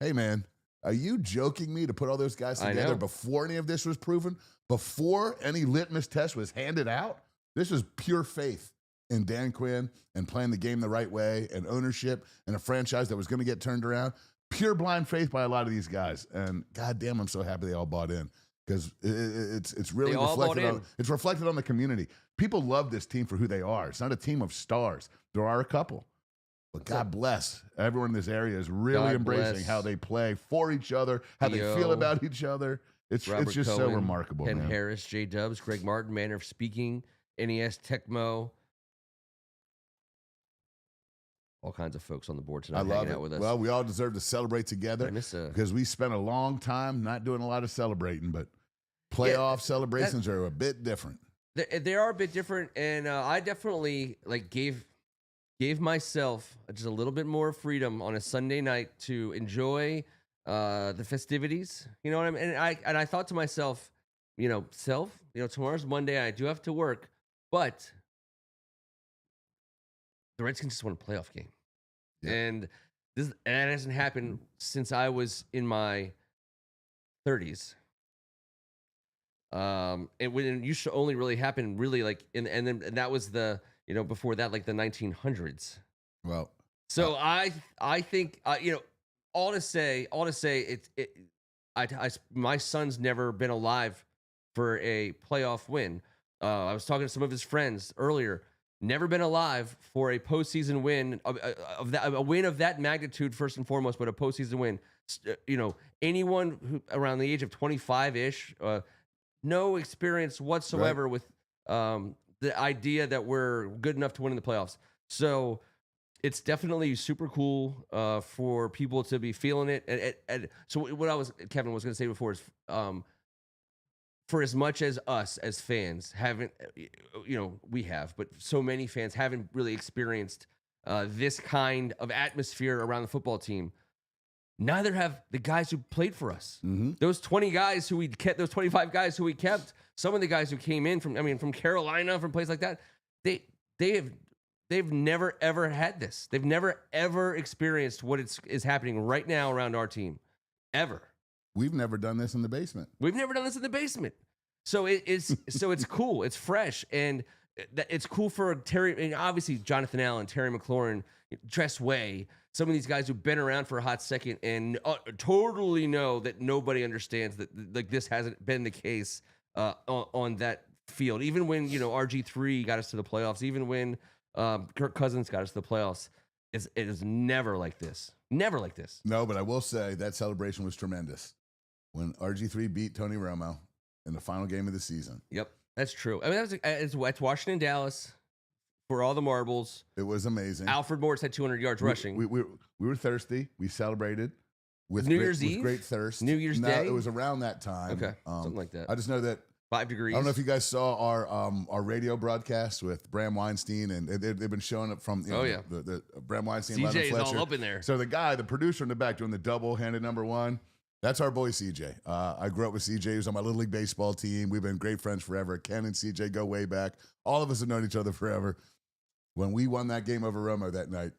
Hey, man, are you joking me to put all those guys together before any of this was proven? Before any litmus test was handed out? This is pure faith in Dan Quinn and playing the game the right way and ownership and a franchise that was going to get turned around. Pure blind faith by a lot of these guys. And goddamn, I'm so happy they all bought in because it's really reflected on the community. People love this team for who they are. It's not a team of stars. There are a couple. But God bless. Everyone in this area is really embracing how they play for each other, how they feel about each other. It's just Cohen, so remarkable. Ken Harris, J Dubs, Greg Martin, Manner of Speaking, NES, Tecmo. All kinds of folks on the board tonight hanging out with us. Well, we all deserve to celebrate together because we spent a long time not doing a lot of celebrating, but playoff celebrations are a bit different. They are a bit different, and I definitely gave myself just a little bit more freedom on a Sunday night to enjoy the festivities. You know what I mean? And I thought to myself, tomorrow's Monday. I do have to work, but the Redskins just won a playoff game. Yeah. And that hasn't happened since I was in my 30s. It used to only really happen and that was before that, like the 1900s. Well, so I think, all to say my son's never been alive for a playoff win. I was talking to some of his friends earlier. Never been alive for a postseason win a win of that magnitude, first and foremost, but a postseason win. Anyone who around the age of 25-ish, no experience whatsoever with the idea that we're good enough to win in the playoffs. So it's definitely super cool for people to be feeling it. And so what Kevin was going to say before is, for as much as us as fans haven't, we have, but so many fans haven't really experienced this kind of atmosphere around the football team. Neither have the guys who played for us. Mm-hmm. Those 20 guys who we kept, those 25 guys who we kept, some of the guys who came in from Carolina, from places like that, they've never ever had this. They've never ever experienced what is happening right now around our team, ever. We've never done this in the basement. So it's cool. It's fresh, and it's cool for Terry, and obviously Jonathan Allen, Terry McLaurin, Tress Way, some of these guys who've been around for a hot second and totally know that nobody understands that this hasn't been the case on that field. Even when RG3 got us to the playoffs, even when Kirk Cousins got us to the playoffs, it is never like this. Never like this. No, but I will say that celebration was tremendous when RG3 beat Tony Romo in the final game of the season. Yep, that's true. I mean, it's Washington, Dallas for all the marbles. It was amazing. Alfred Morris had 200 yards rushing. We were thirsty. We celebrated with New Year's Eve, with great thirst. New Year's Day. It was around that time. Okay, something like that. I just know that 5 degrees. I don't know if you guys saw our radio broadcast with Bram Weinstein, and they've been showing up from the Bram Weinstein, CJ is Fletcher. all up in there. So the producer in the back doing the double-handed number one, that's our boy CJ. I grew up with CJ. He was on my Little League baseball team. We've been great friends forever. Ken and CJ go way back. All of us have known each other forever. When we won that game over Romo that night,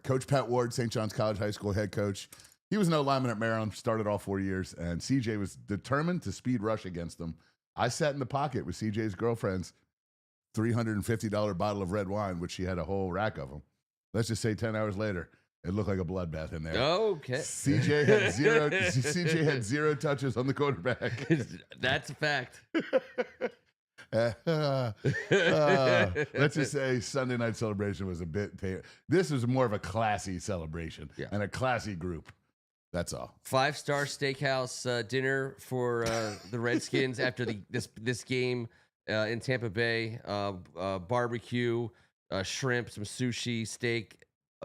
Coach Pat Ward, St. John's College High School head coach, he was no lineman at Maryland, started all 4 years, and CJ was determined to speed rush against them. I sat in the pocket with CJ's girlfriend's $350 bottle of red wine, which she had a whole rack of them. Let's just say 10 hours later, it looked like a bloodbath in there. Okay. CJ had zero touches on the quarterback. That's a fact. Let's just say Sunday night celebration was a bit. This was more of a classy celebration and a classy group. That's all. 5-star steakhouse dinner for the Redskins after this game in Tampa Bay. Barbecue, shrimp, some sushi, steak,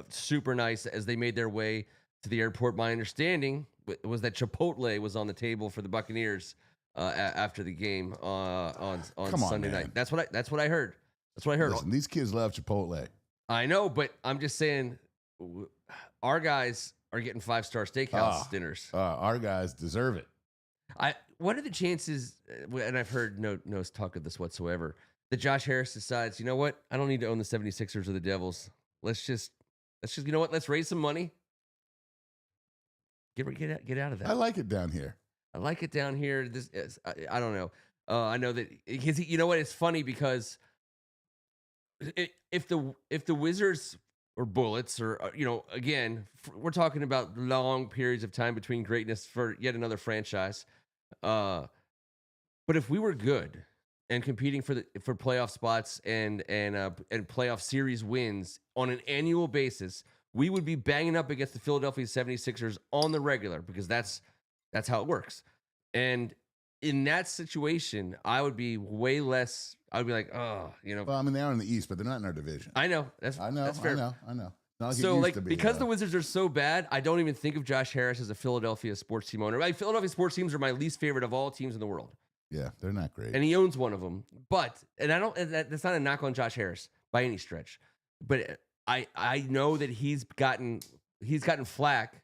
super nice as they made their way to the airport. My understanding was that Chipotle was on the table for the Buccaneers after the game on Sunday night. That's what I heard. That's what I heard. Listen, these kids love Chipotle. I know, but I'm just saying, our guys are getting 5-star steakhouse dinners. Our guys deserve it. What are the chances? And I've heard no talk of this whatsoever. That Josh Harris decides, you know what? I don't need to own the 76ers or the Devils. Let's just you know what? Let's raise some money. Get out of that. I like it down here. I like it down here. I don't know. I know that because you know what? It's funny because if the Wizards or Bullets or again, we're talking about long periods of time between greatness for yet another franchise. But if we were good and competing for playoff spots and playoff series wins on an annual basis, we would be banging up against the Philadelphia 76ers on the regular because that's how it works. And in that situation, I would be way less. I would be like, Well, I mean, they are in the East, but they're not in our division. I know. That's fair. I know. Not So, because the Wizards are so bad, I don't even think of Josh Harris as a Philadelphia sports team owner. Philadelphia sports teams are my least favorite of all teams in the world. Yeah, they're not great. And he owns one of them. That's not a knock on Josh Harris by any stretch. But I know that he's gotten flack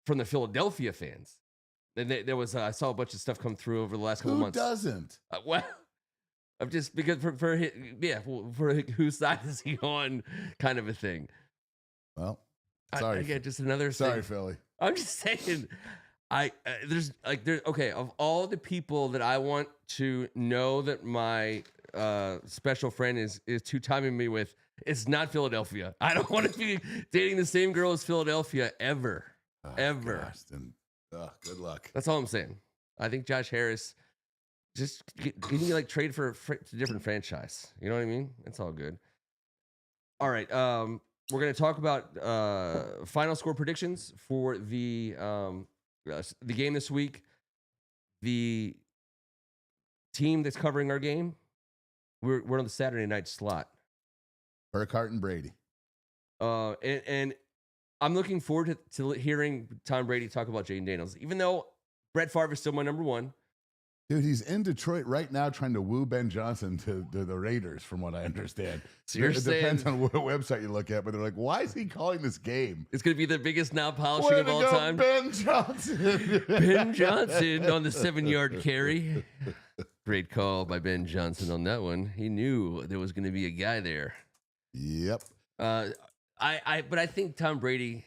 from the Philadelphia fans. And there was I saw a bunch of stuff come through over the last couple months. Who doesn't? Well, I'm just because for whose side is he on, kind of a thing. Well, sorry. Again, just another. Sorry, thing. Philly. I'm just saying. There's okay. Of all the people that I want to know that my special friend is two-timing me with, it's not Philadelphia. I don't want to be dating the same girl as Philadelphia ever. Ever. Gosh, then, good luck. That's all I'm saying. I think Josh Harris just can you trade for a different franchise. You know what I mean? It's all good. All right. We're going to talk about final score predictions for the game this week. The team that's covering our game, we're on the Saturday night slot. Burkhart and Brady. And I'm looking forward to hearing Tom Brady talk about Jaden Daniels, even though Brett Favre is still my number one. Dude, he's in Detroit right now trying to woo Ben Johnson to the Raiders, from what I understand. So it depends on what website you look at, but they're like, why is he calling this game? It's going to be the biggest now polishing of all time. Ben Johnson. Ben Johnson on the 7-yard carry. Great call by Ben Johnson on that one. He knew there was going to be a guy there. Yep. But I think Tom Brady,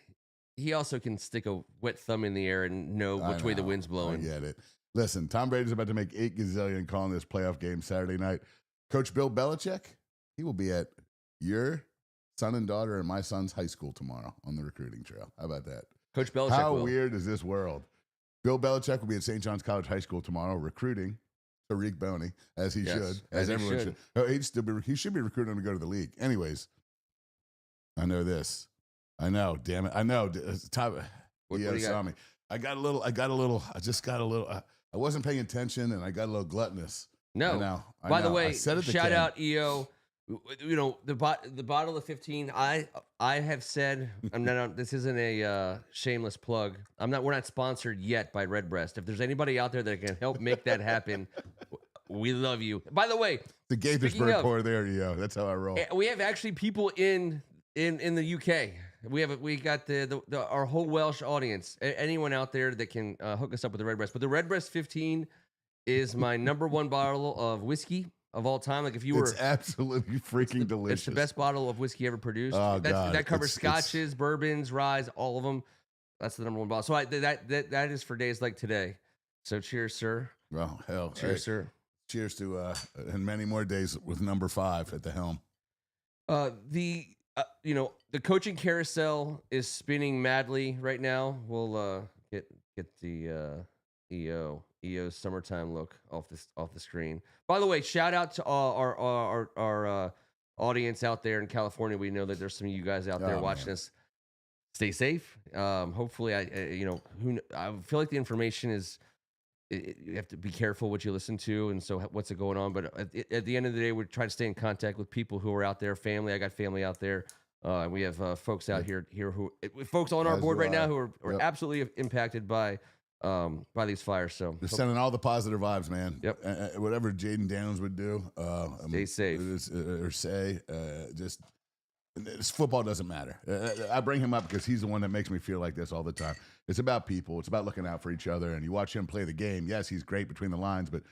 he also can stick a wet thumb in the air and know which way the wind's blowing. I get it. Listen, Tom Brady's about to make 8 gazillion calling this playoff game Saturday night. Coach Bill Belichick, he will be at your son and daughter and my son's high school tomorrow on the recruiting trail. How about that? Coach Belichick. How weird is this world? Bill Belichick will be at St. John's College High School tomorrow recruiting Tariq Boney, as he should. As everyone should. Oh, he should be recruiting him to go to the league. Anyways, I know this. I know, damn it. I know. What do you saw got? me. I just got a little. I wasn't paying attention, and I got a little gluttonous. No. By the way, shout out EO. You know, the bottle of 15. I have said, I'm not. This isn't a shameless plug. We're not sponsored yet by Redbreast. If there's anybody out there that can help make that happen, We love you. By the way, the Gaithersburg core there, that's how I roll. We have actually people in the UK. We got our whole Welsh audience. Anyone out there that can hook us up with the Redbreast. But the Redbreast 15 is my #1 bottle of whiskey of all time. Like if you were, it's absolutely freaking delicious. It's the best bottle of whiskey ever produced. Oh, God. That covers scotches, bourbons, ryes, all of them. That's the #1 bottle. So that is for days like today. So cheers, sir. Well, hell, cheers, sir. Cheers to and many more days with number 5 at the helm. The coaching carousel is spinning madly right now. We'll get the EO's summertime look off the screen. By the way, shout out to our audience out there in California. We know that there's some of you guys out there watching us. Stay safe. Hopefully, I feel like the information is. You have to be careful what you listen to, and so what's going on. But at the end of the day, we're trying to stay in contact with people who are out there, family. I got family out there. We have folks out here who folks on our board right now who are absolutely impacted by these fires. So they're sending all the positive vibes, man. Yep. Whatever Jaden Daniels would do, stay safe or say, just this football doesn't matter. I bring him up because he's the one that makes me feel like this all the time. It's about people. It's about looking out for each other. And you watch him play the game. Yes, he's great between the lines, but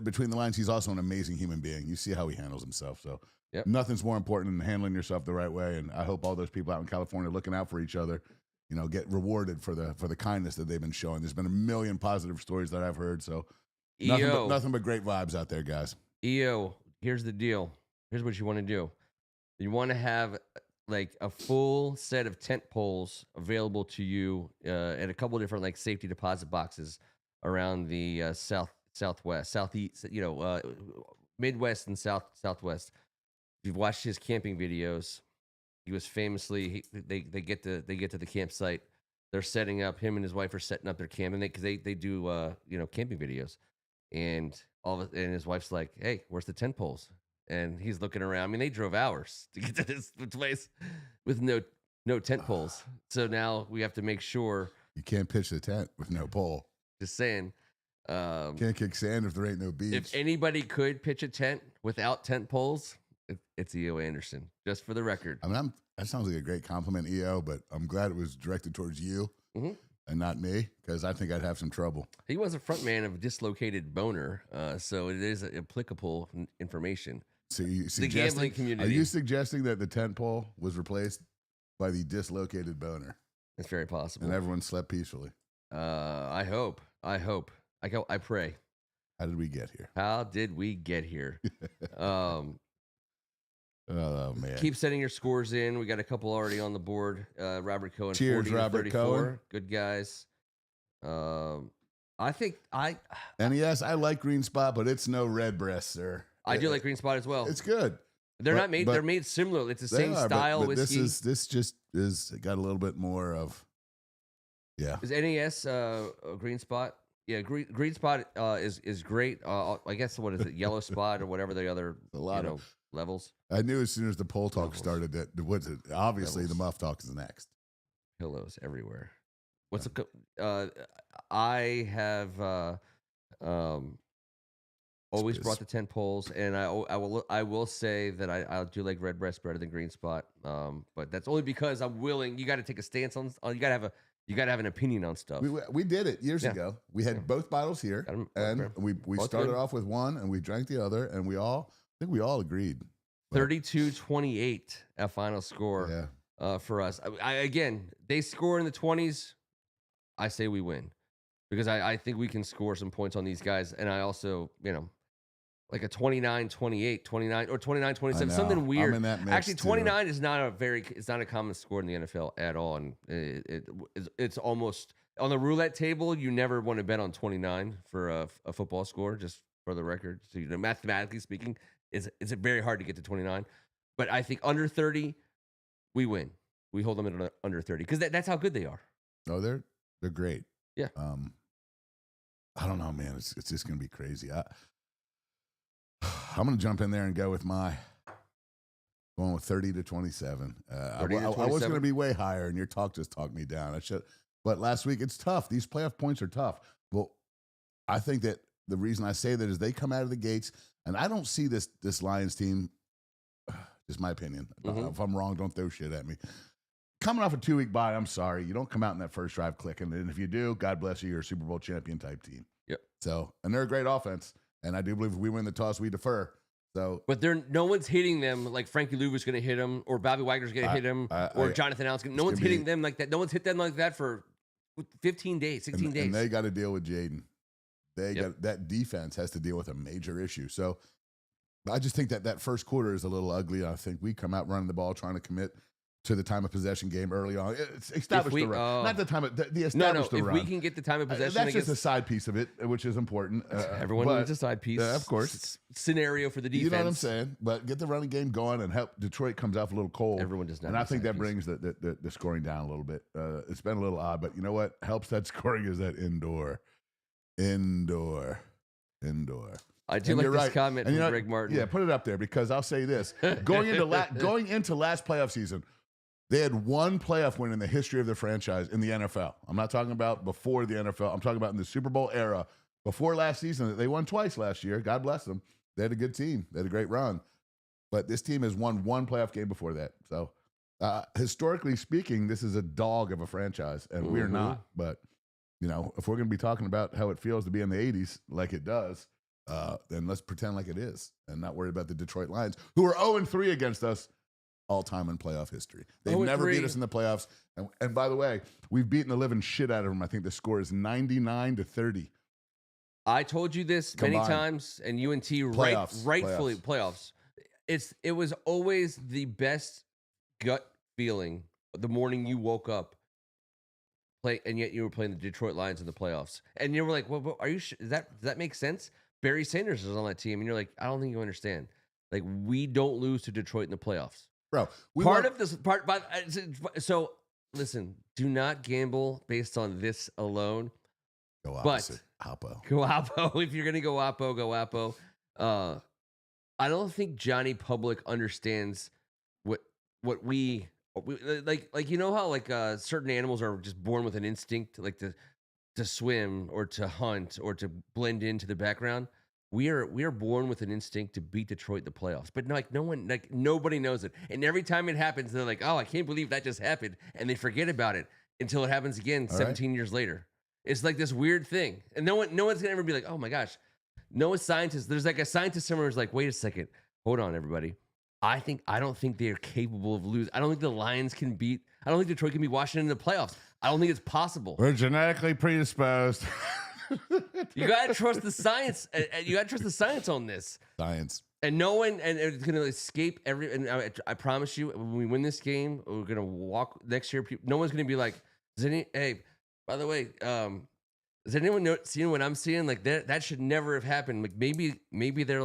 between the lines, he's also an amazing human being. You see how he handles himself. So nothing's more important than handling yourself the right way. And I hope all those people out in California looking out for each other, get rewarded for the kindness that they've been showing. There's been a million positive stories that I've heard. So nothing but great vibes out there, guys. EO, here's the deal. Here's what you want to do. You want to have like a full set of tent poles available to you at a couple of different like safety deposit boxes around the southwest, southeast, Midwest and southwest. If you've watched his camping videos, he was famously they get to the campsite. They're setting up. Him and his wife are setting up their camp, and they do camping videos, and and his wife's like, "Hey, where's the tent poles?" And he's looking around. I mean, they drove hours to get to this place with no tent poles. So now we have to make sure you can't pitch the tent with no pole. Just saying, can't kick sand if there ain't no beach. If anybody could pitch a tent without tent poles, it's EO Anderson. Just for the record. I mean, that sounds like a great compliment, EO. But I'm glad it was directed towards you. Mm-hmm. And not me, because I think I'd have some trouble. He was a front man of Dislocated Boner, so it is applicable information. So the gambling community. Are you suggesting that the tent pole was replaced by the Dislocated Boner? It's very possible. And everyone slept peacefully. I hope. I pray. How did we get here? How did we get here? Oh, man. Keep sending your scores in. We got a couple already on the board. Robert Cohen. Cheers, 40 Robert Cohen. Good guys. I think NES, I like Green Spot, but it's no Redbreast, sir. I do like Green Spot as well. It's good. They're made similar. It's the same style but whiskey. This just is got a little bit more of. Yeah. Is NES a Green Spot? Yeah, Green Spot is great. I guess what is it, Yellow Spot or whatever the other levels. I knew as soon as the poll talk started that what's it? Obviously, the muff talk is next. Pillows everywhere. What's I have always brought the tent poles, and I will say that I do like Redbreast better than Green Spot. But that's only because I'm willing. You got to take a stance on. You got to have an opinion on stuff. We did it years ago. We had both bottles here, and we started off with one, and we drank the other, and I think we all agreed. 32-28 a final score for us. Again, they score in the 20s. I say we win because I think we can score some points on these guys, and I also like a 29-28, 29 or 29-27, something weird. I'm in that mix Actually, 29 is not a common score in the NFL at all, and it's almost on the roulette table. You never want to bet on 29 for a football score, just for the record. So mathematically speaking, it's very hard to get to 29. But I think under 30, we win. We hold them at under 30 because that's how good they are. Oh, they're great. Yeah. I don't know, man. It's just gonna be crazy. I'm going to jump in there and go with going with 30-27. I was going to be way higher, and your talk just talked me down. But last week, it's tough. These playoff points are tough. Well, I think that the reason I say that is they come out of the gates, and I don't see this Lions team. Just my opinion. If I'm wrong, don't throw shit at me. Coming off a 2-week bye, I'm sorry. You don't come out in that first drive clicking. And if you do, God bless you, you're a Super Bowl champion type team. Yep. So, and they're a great offense. And I do believe if we win the toss, we defer. So, but no one's hitting them like Frankie Lou was going to hit him, or Bobby Wagner's going to hit him, or Jonathan Allen's going to. No one's hitting them like that. No one's hit them like that for 15 days, 16 days. And they got to deal with Jaden. That defense has to deal with a major issue. So, I just think that first quarter is a little ugly. I think we come out running the ball, trying to commit to the time of possession game early on. Establish the run. Not the time of the establish the run. If we can get the time of possession, that's just a side piece of it, which is important. Everyone needs a side piece. Of course. Scenario for the defense. You know what I'm saying? But get the running game going and help. Detroit comes off a little cold. Everyone does not. And I think that brings the scoring down a little bit. It's been a little odd, but you know what helps that scoring is that indoor. I do like this comment from Greg Martin. Yeah, put it up there because I'll say this: going into last playoff season, they had one playoff win in the history of their franchise in the NFL. I'm not talking about before the NFL. I'm talking about in the Super Bowl era. Before last season, they won twice last year. God bless them. They had a good team. They had a great run. But this team has won one playoff game before that. So, historically speaking, this is a dog of a franchise, and we're not. But, if we're going to be talking about how it feels to be in the 80s like it does, then let's pretend like it is and not worry about the Detroit Lions, who are 0-3 against us all time in playoff history. They've never beat us in the playoffs. And by the way, we've beaten the living shit out of them. I think the score is 99-30. I told you this many times, and UNT rightfully playoffs. It was always the best gut feeling the morning you woke up. And yet you were playing the Detroit Lions in the playoffs, and you were like, "Well, are you? Does that make sense?" Barry Sanders is on that team, and you're like, "I don't think you understand. Like, we don't lose to Detroit in the playoffs, bro." So listen, do not gamble based on this alone. Go opposite. Oppo. Go Oppo. If you're gonna go Oppo, go Oppo. I don't think Johnny Public understands what we like how certain animals are just born with an instinct like to swim or to hunt or to blend into the background. We are born with an instinct to beat Detroit in the playoffs, but nobody knows it. And every time it happens, they're like, "Oh, I can't believe that just happened," and they forget about it until it happens again 17 years later. It's like this weird thing, and no one's gonna ever be like, "Oh my gosh." No scientist. There's like a scientist somewhere who's like, "Wait a second, hold on, everybody. I don't think they are capable of losing. I don't think the Lions can beat. I don't think Detroit can beat Washington in the playoffs. I don't think it's possible. We're genetically predisposed." You gotta trust the science. You gotta trust the science on this. Science. And no one, and it's gonna escape every. And I promise you, when we win this game, we're gonna walk next year. No one's gonna be like, "Hey, by the way, does anyone seeing what I'm seeing? Like that should never have happened. Like maybe they're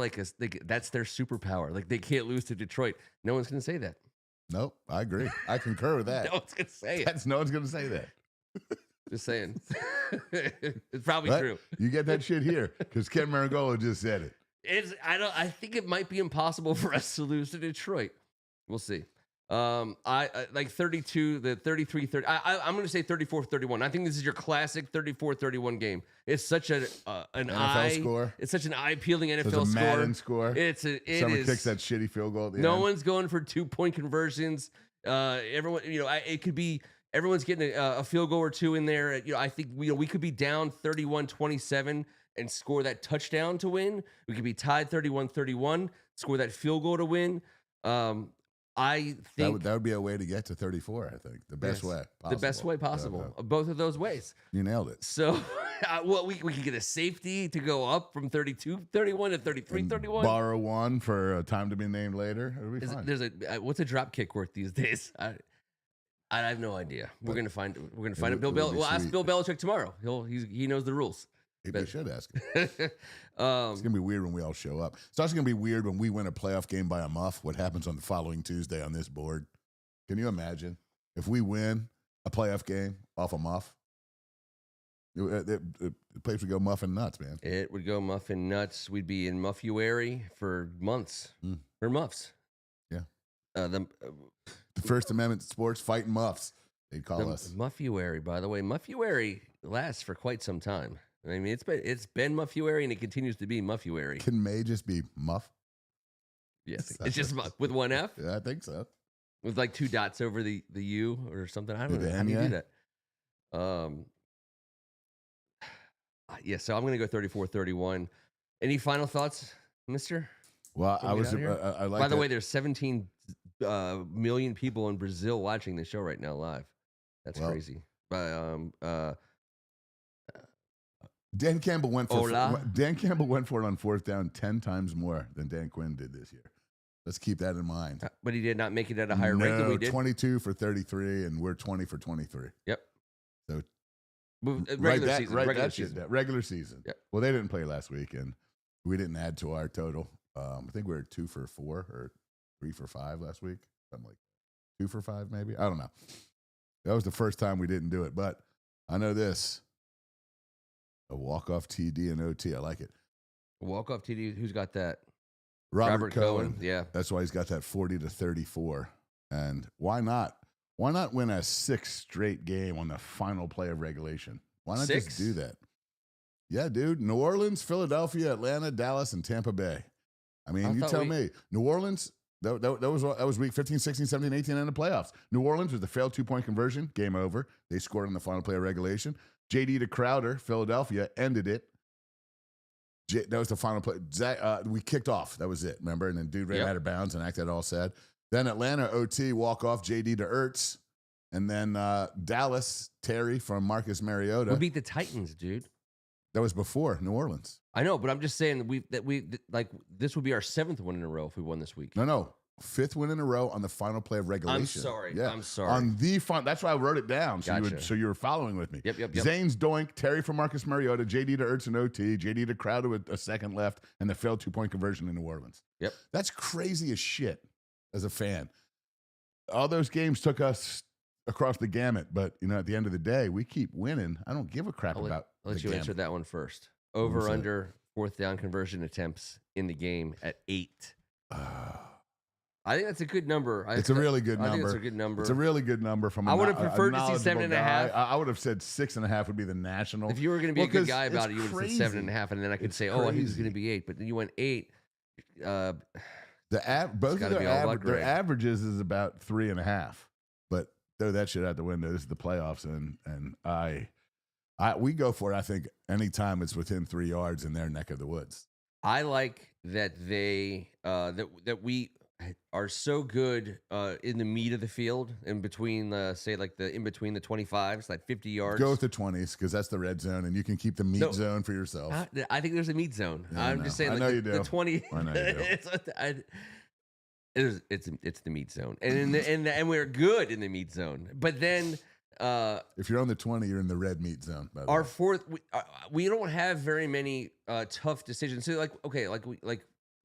that's their superpower. Like they can't lose to Detroit. No one's gonna say that. Nope, I agree. I concur with that. No one's gonna say it. No one's gonna say that. Just saying. It's probably true. You get that shit here because Ken Meringolo just said it. I think it might be impossible for us to lose to Detroit. We'll see. I like 32, the 33-30. I'm going to say 34-31. I think this is your classic 34-31 game. It's such an NFL score. It's such an eye-peeling NFL score. It's a Madden score. Someone kicks that shitty field goal at the end. No one's going for 2-point conversions. Everyone, it could be everyone's getting a field goal or two in there. I think we could be down 31-27 and score that touchdown to win. We could be tied 31-31, score that field goal to win. I think that would be a way to get to 34. I think the best way possible. The best way possible. Both of those ways. You nailed it. So, we could get a safety to go up from 32-31 to 33-31. Borrow one for a time to be named later. It'll be fine. What's a drop kick worth these days? I have no idea. We're gonna find it. We'll ask Bill Belichick tomorrow. He knows the rules. Maybe I should ask him. It's going to be weird when we all show up. It's also going to be weird when we win a playoff game by a muff. What happens on the following Tuesday on this board? Can you imagine if we win a playoff game off a muff? The place would go muffin nuts, man. It would go muffin nuts. We'd be in Muffuary for months. For muffs. Yeah. The First Amendment sports fighting muffs. They'd call us Muffuary. By the way, Muffuary lasts for quite some time. I mean, it's been Muffuary and it continues to be Muffuary. Can May just be Muff? Yes, it's just with one F. Yeah, I think so. With like 2 dots over the U or something. I don't know. The How do you do N, that? Yeah, so I'm going to go 34-31. Any final thoughts, mister? Well, Before we get out of here? I like By the that- way, there's 17 million people in Brazil watching this show right now live. That's Well, crazy. But Dan Campbell went for Hola. Dan Campbell went for it on 4th down 10 times more than Dan Quinn did this year. Let's keep that in mind. but he did not make it at a higher rate than we did. 22 for 33, and we're 20 for 23. Yep. So Regular season. Regular season. Yep. Well, they didn't play last week, and we didn't add to our total. I think we were 2 for 4 or 3 for 5 last week. Something like 2 for 5, maybe. I don't know. That was the first time we didn't do it, but I know this. A walk-off TD and OT. I like it. Walk-off TD. Who's got that? Robert Cohen. Yeah. That's why he's got that 40-34. And why not? Why not win a 6th straight game on the final play of regulation? Why not 6? just do that? Yeah, dude. New Orleans, Philadelphia, Atlanta, Dallas, and Tampa Bay. I mean, you tell me. New Orleans, that was week 15, 16, 17, 18 in the playoffs. New Orleans was the failed 2-point conversion. Game over. They scored on the final play of regulation. JD to Crowder, Philadelphia, ended it. That was the final play. We kicked off. That was it, remember? And then dude ran out of bounds and acted all sad. Then Atlanta, OT, walk-off, JD to Ertz. And then Dallas, Terry from Marcus Mariota. We beat the Titans, dude. That was before New Orleans. I know, but I'm just saying that this would be our 7th win in a row if we won this week. No. 5th win in a row on the final play of regulation. I'm sorry. Yeah. I'm sorry. On the final. That's why I wrote it down. So you were following with me. Yep. Zane's doink, Terry from Marcus Mariota, JD to Ertz and OT, JD to Crowder with a second left, and the failed 2-point conversion in New Orleans. Yep. That's crazy as shit as a fan. All those games took us across the gamut, but at the end of the day, we keep winning. I don't give a crap about I'll let you answer that one first. What was Over that? under 4th down conversion attempts in the game at 8. I think that's a good number. It's a really good number. I think it's a good number. It's a really good number from. I would have preferred to see knowledgeable 7.5. guy. I would have said 6.5 would be the national. If you were going to be a good guy about it's it, you would have crazy. said 7.5, and then I could say, oh, he was going to be 8, but then you went 8. Both of gotta be all about their Greg. averages is about 3.5. But throw that shit out the window. This is the playoffs, and we go for it. I think anytime it's within 3 yards in their neck of the woods. I like that they that we are so good in the meat of the field, in between in between the 25s, like 50 yards. Go with the 20s because that's the red zone, and you can keep the meat zone for yourself. I think there's a meat zone. Yeah, I'm just saying. I know you do. The 20. I know you do. It's the meat zone, and we're good in the meat zone. But then, if you're on the 20, you're in the red meat zone. By the our way. 4th, we don't have very many tough decisions. So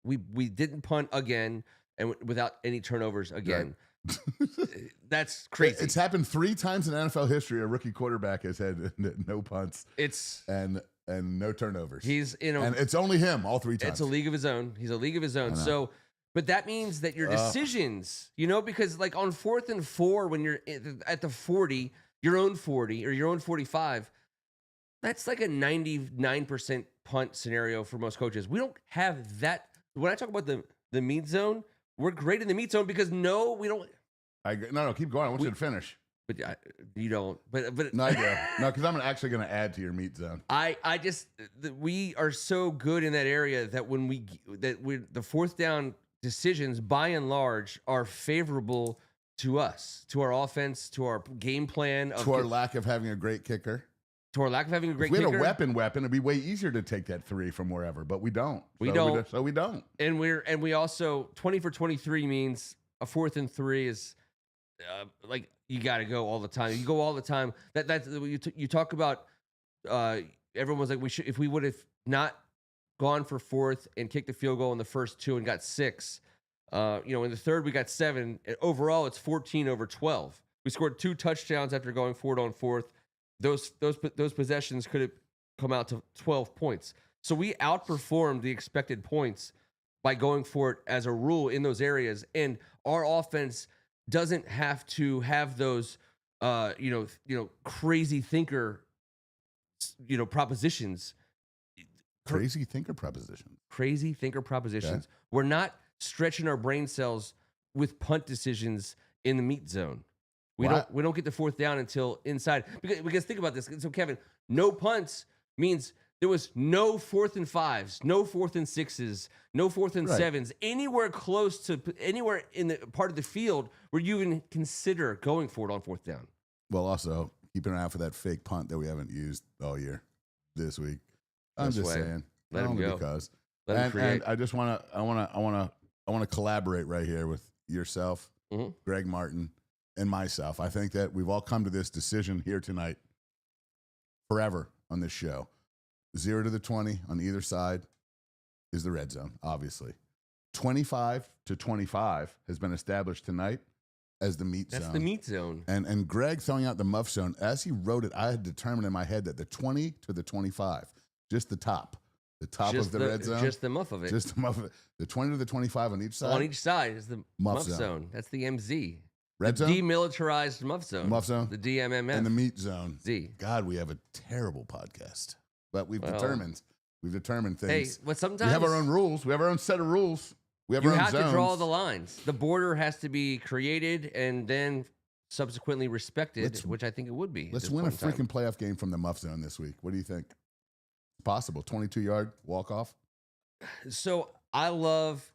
we didn't punt again, and without any turnovers again. Right. That's crazy. It's happened 3 times in NFL history. A rookie quarterback has had no punts. And no turnovers. And it's only him all 3 times. It's a league of his own. He's a league of his own. So, but that means that your decisions, because like on 4th and 4, when you're at the 40, your own 40 or your own 45, that's like a 99% punt scenario for most coaches. We don't have that. When I talk about the meat zone, we're great in the meat zone because we don't. No, keep going. I want you to finish. But you don't. But no, I do. No, because I'm actually going to add to your meat zone. We are so good in that area that the 4th down decisions by and large are favorable to us, to our offense, to our game plan, to our lack of having a great kicker. To our lack of having a great kicker. If we had a weapon, it'd be way easier to take that 3 from wherever, but we don't. We don't. So we don't. And we also 20 for 23 means a 4th and 3 is like you got to go all the time. You go all the time. That's you talk about. Everyone was like, if we would have not gone for 4th and kicked the field goal in the first 2 and got 6. In the 3rd we got 7. Overall, it's 14-12. We scored 2 touchdowns after going forward on 4th. Those possessions could have come out to 12 points. So we outperformed the expected points by going for it as a rule in those areas. And our offense doesn't have to have those, crazy thinker propositions. Crazy thinker propositions. Crazy thinker propositions. Okay. We're not stretching our brain cells with punt decisions in the meat zone. We don't get the fourth down until inside. Because think about this. So Kevin, no punts means there was no 4th and 5s, no 4th and 6s, no 4th and 7s, anywhere close to anywhere in the part of the field where you even consider going for it on 4th down. Well, also keep an eye out for that fake punt that we haven't used all year this week. I'm just saying. Let him go. Because. Let him create. And I just want to collaborate right here with yourself, Greg Martin, and myself. I think that we've all come to this decision here tonight forever on this show. 0 to the 20 on either side is the red zone, obviously. 25 to 25 has been established tonight as the meat zone. That's the meat zone. And Greg throwing out the muff zone, as he wrote it, I had determined in my head that the 20 to the 25, just the top of the red zone. Just the muff of it. Just the muff of it. The 20 to the 25 on each side. On each side is the muff zone. That's the MZ. Red zone? Demilitarized muff zone. Muff zone. The DMMF. And the meat zone. Z. God, we have a terrible podcast. But we've determined things. Hey, but sometimes we have our own rules. We have our own set of rules. We have our own zones. You have to draw the lines. The border has to be created and then subsequently respected, which I think it would be. Let's win a freaking playoff game from the muff zone this week. What do you think? Possible 22-yard walk-off. So I love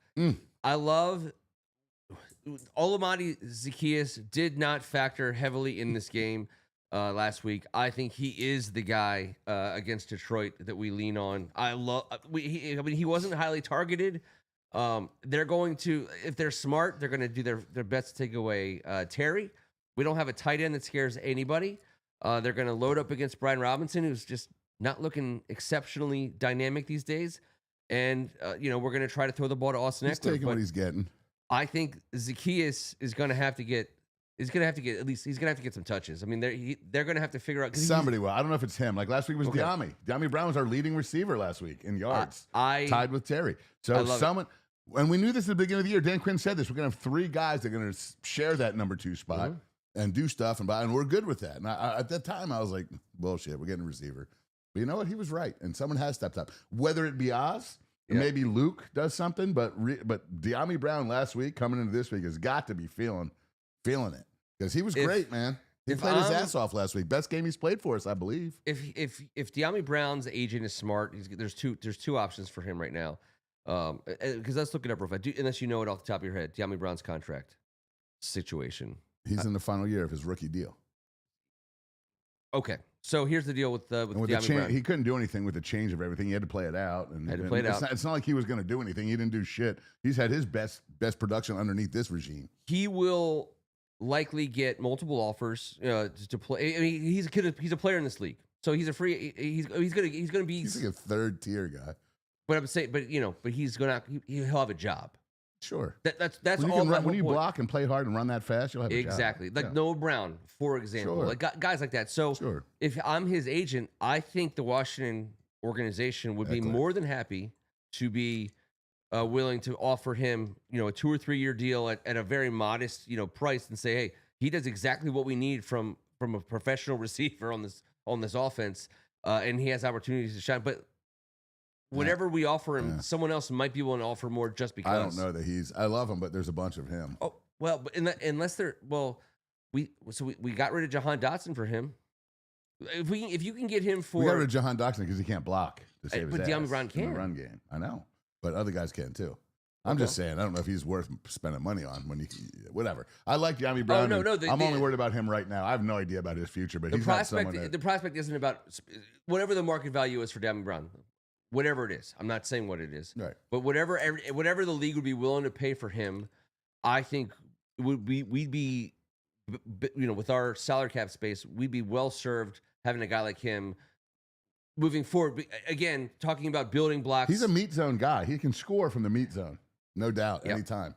Olamide Zaccheaus did not factor heavily in this game last week. I think he is the guy against Detroit that we lean on. He wasn't highly targeted. They're going to, if they're smart, they're going to do their best to take away Terry. We don't have a tight end that scares anybody. They're going to load up against Brian Robinson, who's just not looking exceptionally dynamic these days. And, we're going to try to throw the ball to Austin Eckler. He's taking what he's getting. I think Zaccheaus is going to have to get some touches. I mean, they're going to have to figure out. Somebody will. I don't know if it's him. Like last week was Diami. Diami Brown was our leading receiver last week in yards, tied with Terry. So and we knew this at the beginning of the year. Dan Quinn said this. We're going to have 3 guys that are going to share that number 2 spot and do stuff, and we're good with that. And at that time, I was like, bullshit, we're getting a receiver. But you know what? He was right, and someone has stepped up. Whether it be Oz, maybe Luke does something, but Diami Brown last week coming into this week has got to be feeling it because he was great, man. He played his ass off last week. Best game he's played for us, I believe. If Diami Brown's agent is smart, there's two options for him right now. Because let's look it up real fast. Unless you know it off the top of your head, Diami Brown's contract situation. He's in the final year of his rookie deal. Okay, so here's the deal with Diami Brown. He couldn't do anything with the change of everything. He had to play it out. It's not like he was going to do anything. He didn't do shit. He's had his best production underneath this regime. He will likely get multiple offers to play. I mean, he's a player in this league, so he's a free. He's gonna be. He's like a 3rd tier guy. But I'm saying, but he'll have a job. Sure. That's when all. When you block and play hard and run that fast, you'll have a job. Exactly. Like Noah Brown, for example. Sure. Like guys like that. So if I'm his agent, I think the Washington organization would be more than happy to be willing to offer him, a 2 or 3 year deal at a very modest, price, and say, hey, he does exactly what we need from a professional receiver on this offense, and he has opportunities to shine. But whatever we offer him, someone else might be willing to offer more just because. I don't know that I love him, but there's a bunch of him. Oh, well, but we got rid of Jahan Dotson for him. If you can get him for. We got rid of Jahan Dotson because he can't block to save his ass. But Diami Brown can. In the run game. I know. But other guys can too. I'm just saying, I don't know if he's worth spending money on whatever. I like Diami Brown. Oh, no. I'm only worried about him right now. I have no idea about his future, but he's not someone that. The prospect isn't about whatever the market value is for Diami Brown. Whatever it is, I'm not saying what it is, right? But whatever the league would be willing to pay for him, I think we'd be, with our salary cap space, we'd be well served having a guy like him moving forward. Again, talking about building blocks. He's a meat zone guy. He can score from the meat zone, no doubt, anytime.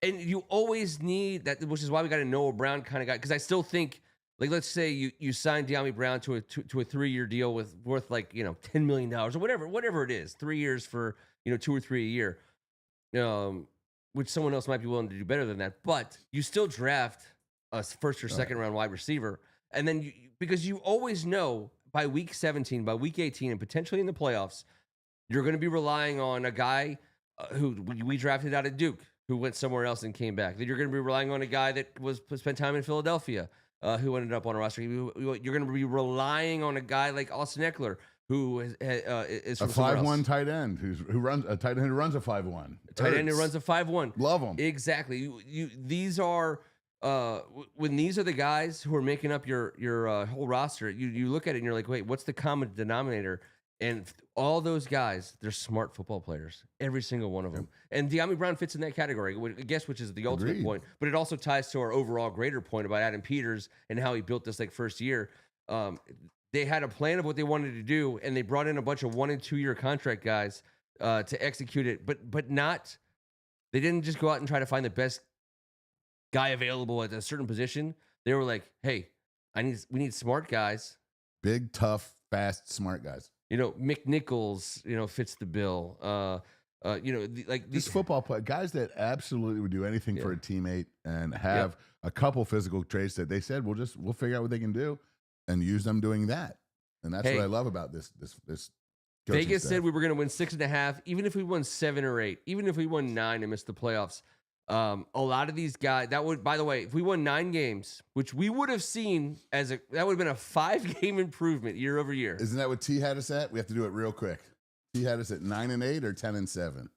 And you always need that, which is why we got a Noah Brown kind of guy. Because I still think. Like, let's say you sign Diami Brown to a 3-year deal worth like $10 million or whatever it is, 3 years for 2 or 3 a year, which someone else might be willing to do better than that. But you still draft a 1st or 2nd round wide receiver, and then because you always know by week 17, by week 18, and potentially in the playoffs, you're going to be relying on a guy who we drafted out of Duke, who went somewhere else and came back. Then you're going to be relying on a guy that spent time in Philadelphia, who ended up on a roster. You're going to be relying on a guy like Austin Eckler, who is a from 5-1 tight end who runs a tight end who runs a 5-1. Tight end who runs a 5-1. Love them. Exactly. These are when these are the guys who are making up your whole roster. You look at it and you're like, wait, what's the common denominator? And all those guys, they're smart football players, every single one of them. And De'Ami Brown fits in that category, I guess, which is the ultimate point. But it also ties to our overall greater point about Adam Peters and how he built this first year. They had a plan of what they wanted to do, and they brought in a bunch of 1 and 2 year contract guys to execute it. But not, they didn't just go out and try to find the best guy available at a certain position. They were like, hey, we need smart guys, big, tough, fast, smart guys. McNichols, fits the bill. These football guys that absolutely would do anything for a teammate and have a couple physical traits that they said we'll figure out what they can do and use them doing that. And that's what I love about this. Vegas said we were going to win 6.5, even if we won 7 or 8, even if we won 9 and missed the playoffs. A lot of these guys by the way, if we won 9 games, which we would have seen that would have been a 5-game improvement year over year. Isn't that what T had us at? We have to do it real quick. T had us at 9 and 8 or 10 and 7.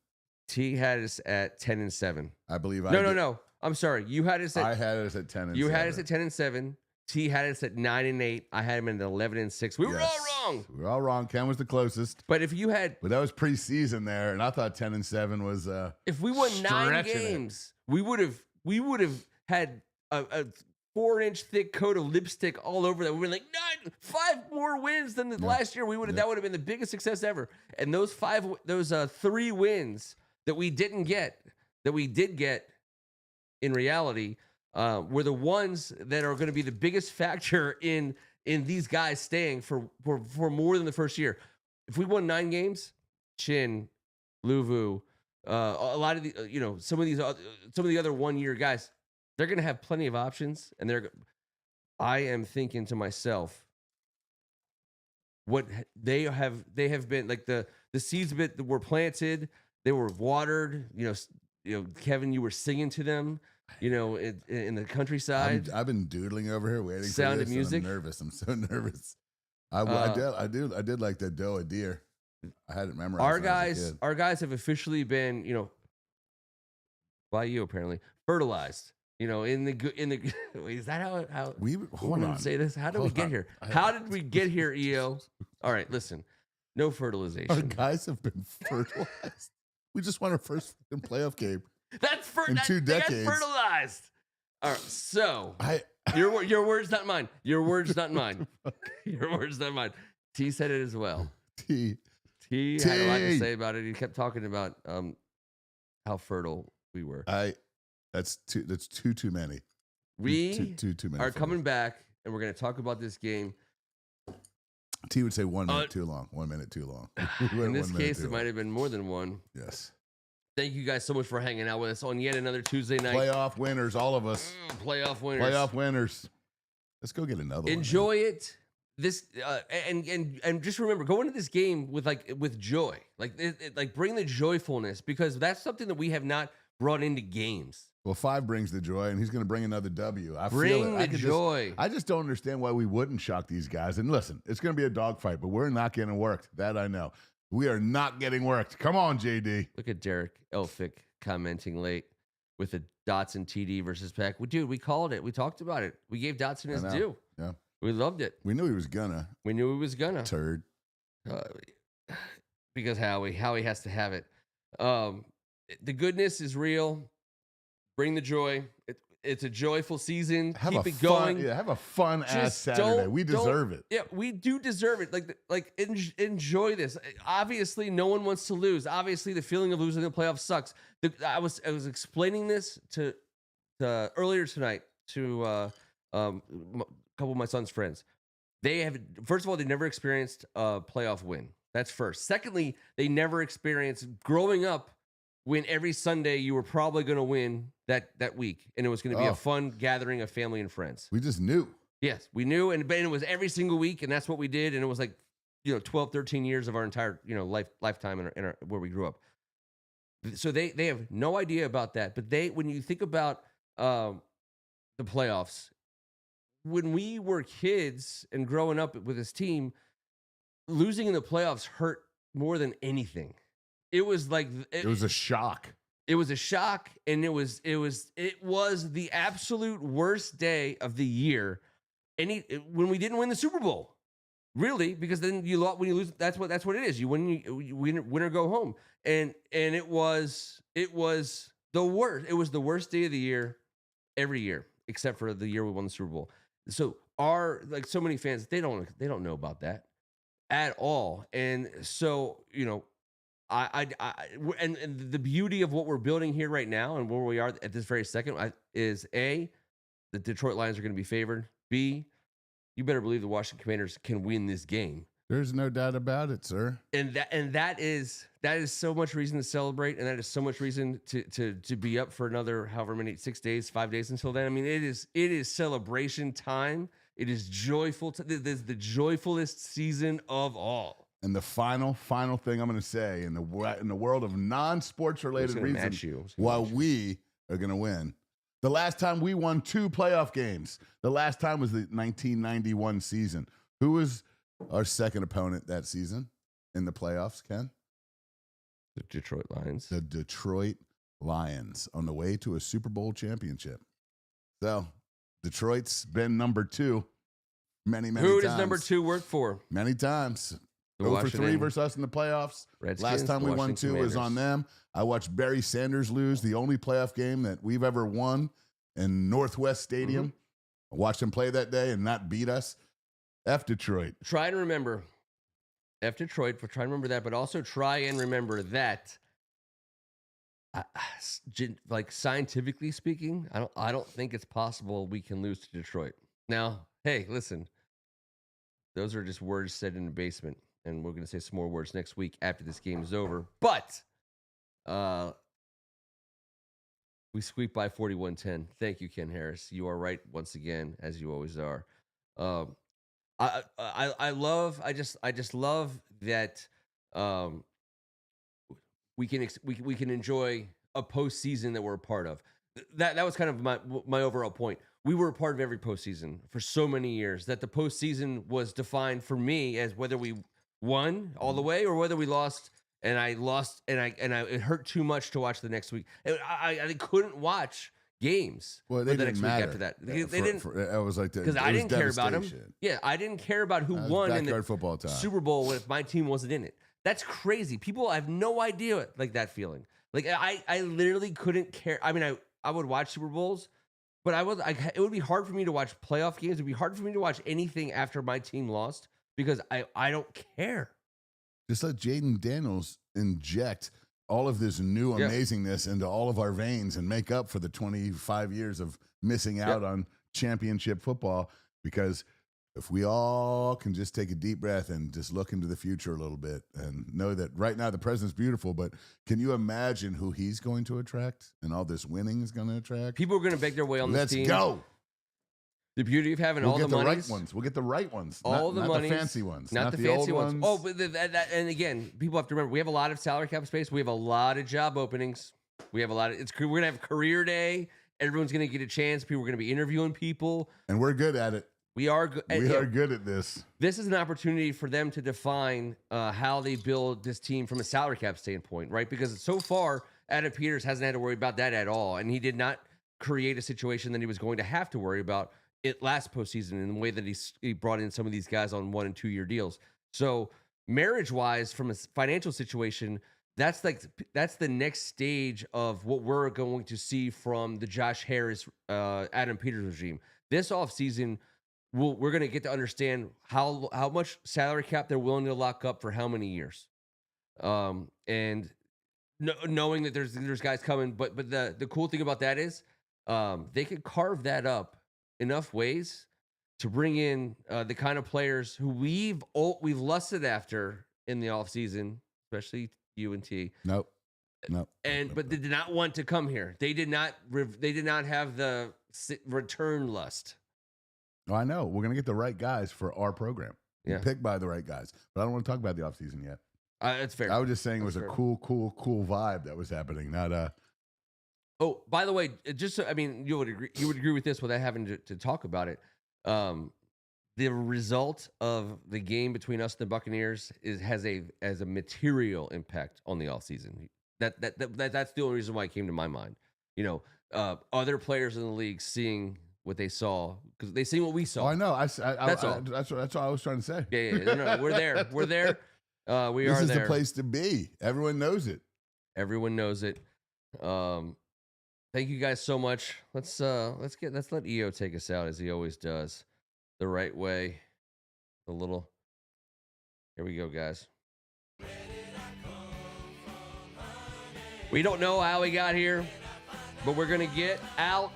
T had us at 10 and 7. I believe. No. I'm sorry. You had us at. I had us at 10 and. You 7. had us at 10 and 7. T had us at 9 and 8. I had him at 11 and 6. We were all wrong. We were all wrong. Ken was the closest. But but that was preseason there, and I thought 10 and 7 was. If we won 9 games, we would have had a 4-inch thick coat of lipstick all over that. We were like 5 more wins than the last year. That would have been the biggest success ever. And those 3 wins that we didn't get, that we did get in reality, were the ones that are going to be the biggest factor in these guys staying for more than the first year. If we won 9 games, Chin, Luvu, a lot of the some of the other 1-year guys, they're going to have plenty of options, and I am thinking to myself, what they have been like the seeds that were planted, they were watered. Kevin, you were singing to them. In the countryside. I've been doodling over here waiting Sound for this. Of music. I'm nervous. I'm so nervous. I did like that doe a deer. I had it memorized. Our guys have officially been, by you apparently, fertilized. In the wait, is that how we hold on? Say this? How did we get here? How did we get here, EO? All right, listen. No fertilization. Our guys have been fertilized. We just won our first playoff game. That's in 2 decades. They got fertilized. All right, so your words, not mine. Your words, not mine. Your words, not mine. T said it as well. T had a lot to say about it. He kept talking about how fertile we were. That's too many. We too many are coming back, and we're going to talk about this game. T would say 1 minute too long. 1 minute too long. In this case, it might have been more than 1. Yes. Thank you guys so much for hanging out with us on yet another Tuesday night. Playoff winners, all of us. Playoff winners. Playoff winners. Let's go get another one. Enjoy it. This and just remember, go into this game with joy. Bring the joyfulness, because that's something that we have not brought into games. Well, 5 brings the joy, and he's going to bring another W. Bring the joy. I just don't understand why we wouldn't shock these guys. And listen, it's going to be a dogfight, but we're not getting worked. That I know. We are not getting worked. Come on, JD. Look at Derek Elphick commenting late with the Dotson TD versus Peck. Dude, we called it. We talked about it. We gave Dotson his due. Yeah. We loved it. We knew he was gonna. Turd. Because Howie has to have it. The goodness is real. Bring the joy. It's a joyful season. Keep it going. Have a fun ass Saturday. We deserve it. Yeah, we do deserve it. Enjoy this. Obviously, no one wants to lose. Obviously, the feeling of losing the playoffs sucks. I was explaining this to earlier tonight to a couple of my son's friends. First of all, they never experienced a playoff win. That's first. Secondly, they never experienced growing up when every Sunday you were probably going to win that week, and it was going to be a fun gathering of family and friends. We just knew. Yes, we knew, and it was every single week, and that's what we did, and it was like 12, 13 years of our entire lifetime in our where we grew up. So they have no idea about that. But when you think about the playoffs, when we were kids and growing up with this team, losing in the playoffs hurt more than anything. It was like it was a shock. It was a shock, and it was the absolute worst day of the year. When we didn't win the Super Bowl, really, because then when you lose, that's what it is. You win or go home, and it was the worst. It was the worst day of the year every year, except for the year we won the Super Bowl. So so many fans, they don't know about that at all, and so and the beauty of what we're building here right now and where we are at this very second is A, the Detroit Lions are going to be favored. B, you better believe the Washington Commanders can win this game. There's no doubt about it, sir. And that is so much reason to celebrate, and that is so much reason to be up for another however many 6 days, 5 days until then. I mean, it is celebration time. It is joyful. This is the joyfulest season of all. And the final thing I'm going to say in the world of non-sports related reasons why we are going to win. The last time we won 2 playoff games, the last time was the 1991 season. Who was our second opponent that season in the playoffs, Ken? The Detroit Lions. The Detroit Lions on the way to a Super Bowl championship. So Detroit's been number 2 many times. Who does number 2 work for? Many times. 0 for 3 versus us in the playoffs. Redskins, last time we won 2 was on them. I watched Barry Sanders lose the only playoff game that we've ever won in Northwest Stadium. I watched him play that day and not beat us. F Detroit. Try and remember. F Detroit, but try and remember that, but also try and remember that like scientifically speaking, I don't think it's possible we can lose to Detroit. Now, hey, listen. Those are just words said in the basement. And we're going to say some more words next week after this game is over. But we squeaked by 41-10. Thank you, Ken Harris. You are right once again, as you always are. I just love that we can enjoy a postseason that we're a part of. That was kind of my overall point. We were a part of every postseason for so many years that the postseason was defined for me as whether we won all the way or whether we lost and it hurt too much to watch the next week. I couldn't watch games. Well, they the didn't next matter. week after that. They didn't. I was like, because I didn't care about them. Yeah, I didn't care about who won in the football time. Super Bowl if my team wasn't in it. That's crazy. People have no idea like that feeling. Like I literally couldn't care. I mean, I would watch Super Bowls, but it would be hard for me to watch playoff games. It'd be hard for me to watch anything after my team lost because I don't care. Just let Jaden Daniels inject all of this new amazingness into all of our veins and make up for the 25 years of missing out on championship football. Because if we all can just take a deep breath and just look into the future a little bit and know that right now the present's beautiful, but can you imagine who he's going to attract and all this winning is going to attract? People are going to beg their way on this team. Let's go. The beauty of having all the right ones. We'll get the right ones. All not the fancy ones. Not the fancy ones. Oh, but and again, people have to remember, we have a lot of salary cap space. We have a lot of job openings. We have a lot of, we're going to have career day. Everyone's going to get a chance. People are going to be interviewing people. And we're good at it. We are good. We are good at this. This is an opportunity for them to define how they build this team from a salary cap standpoint, right? Because so far, Adam Peters hasn't had to worry about that at all. And he did not create a situation that he was going to have to worry about it last postseason in the way that he brought in some of these guys on 1 and 2 year deals. So marriage-wise, from a financial situation, that's the next stage of what we're going to see from the Josh Harris, Adam Peters regime. This offseason, we're going to get to understand how much salary cap they're willing to lock up for how many years, and knowing that there's guys coming. But the cool thing about that is they could carve that up enough ways to bring in the kind of players who we've lusted after in the offseason, especially UNT. Nope. But they did not want to come here. They did not have the return lust. Oh, I know. We're going to get the right guys for our program. Yeah. Picked by the right guys. But I don't want to talk about the offseason yet. That's fair. I was just saying it was That's a fair. cool vibe that was happening. Not Oh, by the way, just so, I mean, you would agree with this without having to talk about it. The result of the game between us and the Buccaneers has a material impact on the offseason. That's the only reason why it came to my mind. You know, other players in the league seeing what they saw because they seen what we saw. Oh, I know. That's all. That's what I was trying to say. Yeah. No, we're there. We're there. We this are is there. the place to be. Everyone knows it. Everyone knows it. Thank you guys so much. Let's let EO take us out as he always does, the right way. Here we go, guys. We don't know how we got here, but we're gonna get out.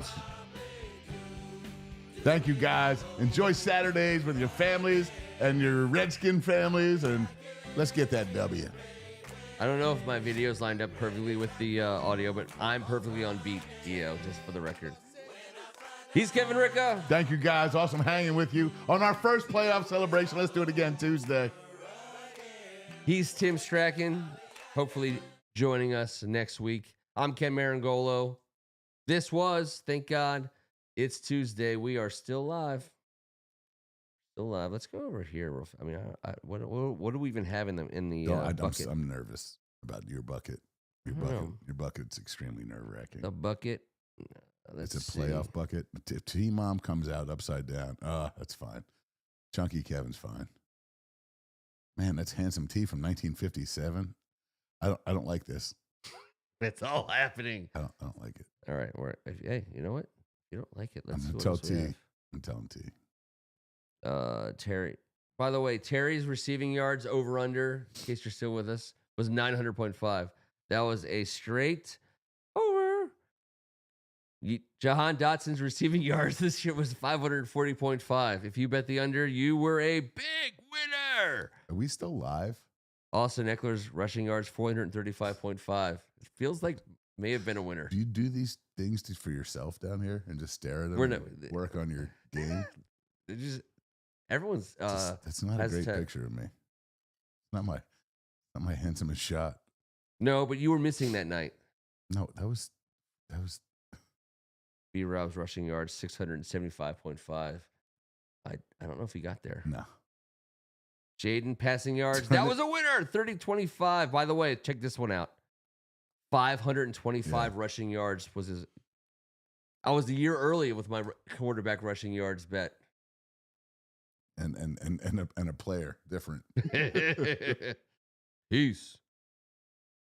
Thank you, guys. Enjoy Saturdays with your families and your Redskin families, and let's get that W. I don't know if my video's lined up perfectly with the audio, but I'm perfectly on beat, EO, just for the record. He's Kevin Ricca. Thank you, guys. Awesome hanging with you on our first playoff celebration. Let's do it again Tuesday. He's Tim Strachan, hopefully joining us next week. I'm Ken Meringolo. This was, thank God, it's Tuesday. We are still live. Still live. Let's go over here. I mean, what do we even have in the bucket? I'm nervous about your bucket. Your bucket's extremely nerve-wracking. The bucket. It's a playoff bucket. If T-Mom comes out upside down, that's fine. Chunky Kevin's fine. Man, that's Handsome T from 1957. I don't like this. It's all happening. I don't like it. All right. Hey, you know what? If you don't like it, let's I'm telling T. I'm telling T. Terry. By the way, Terry's receiving yards over under, in case you're still with us, was 900.5. That was a straight over. Jahan Dotson's receiving yards this year was 540.5. If you bet the under, you were a big winner. Are we still live? Austin Eckler's rushing yards 435.5. It feels like may have been a winner. Do you do these things for yourself down here and just stare at them and work on your game? Everyone's that's not a great picture of me. Not my handsomest shot. No, but you were missing that night. No, that was B-Rob's rushing yards 675.5. I don't know if he got there. No. Jaden passing yards. That was a winner. 30-25. By the way, check this one out. 525 rushing yards was his. I was a year early with my quarterback rushing yards bet. And a player different. Peace.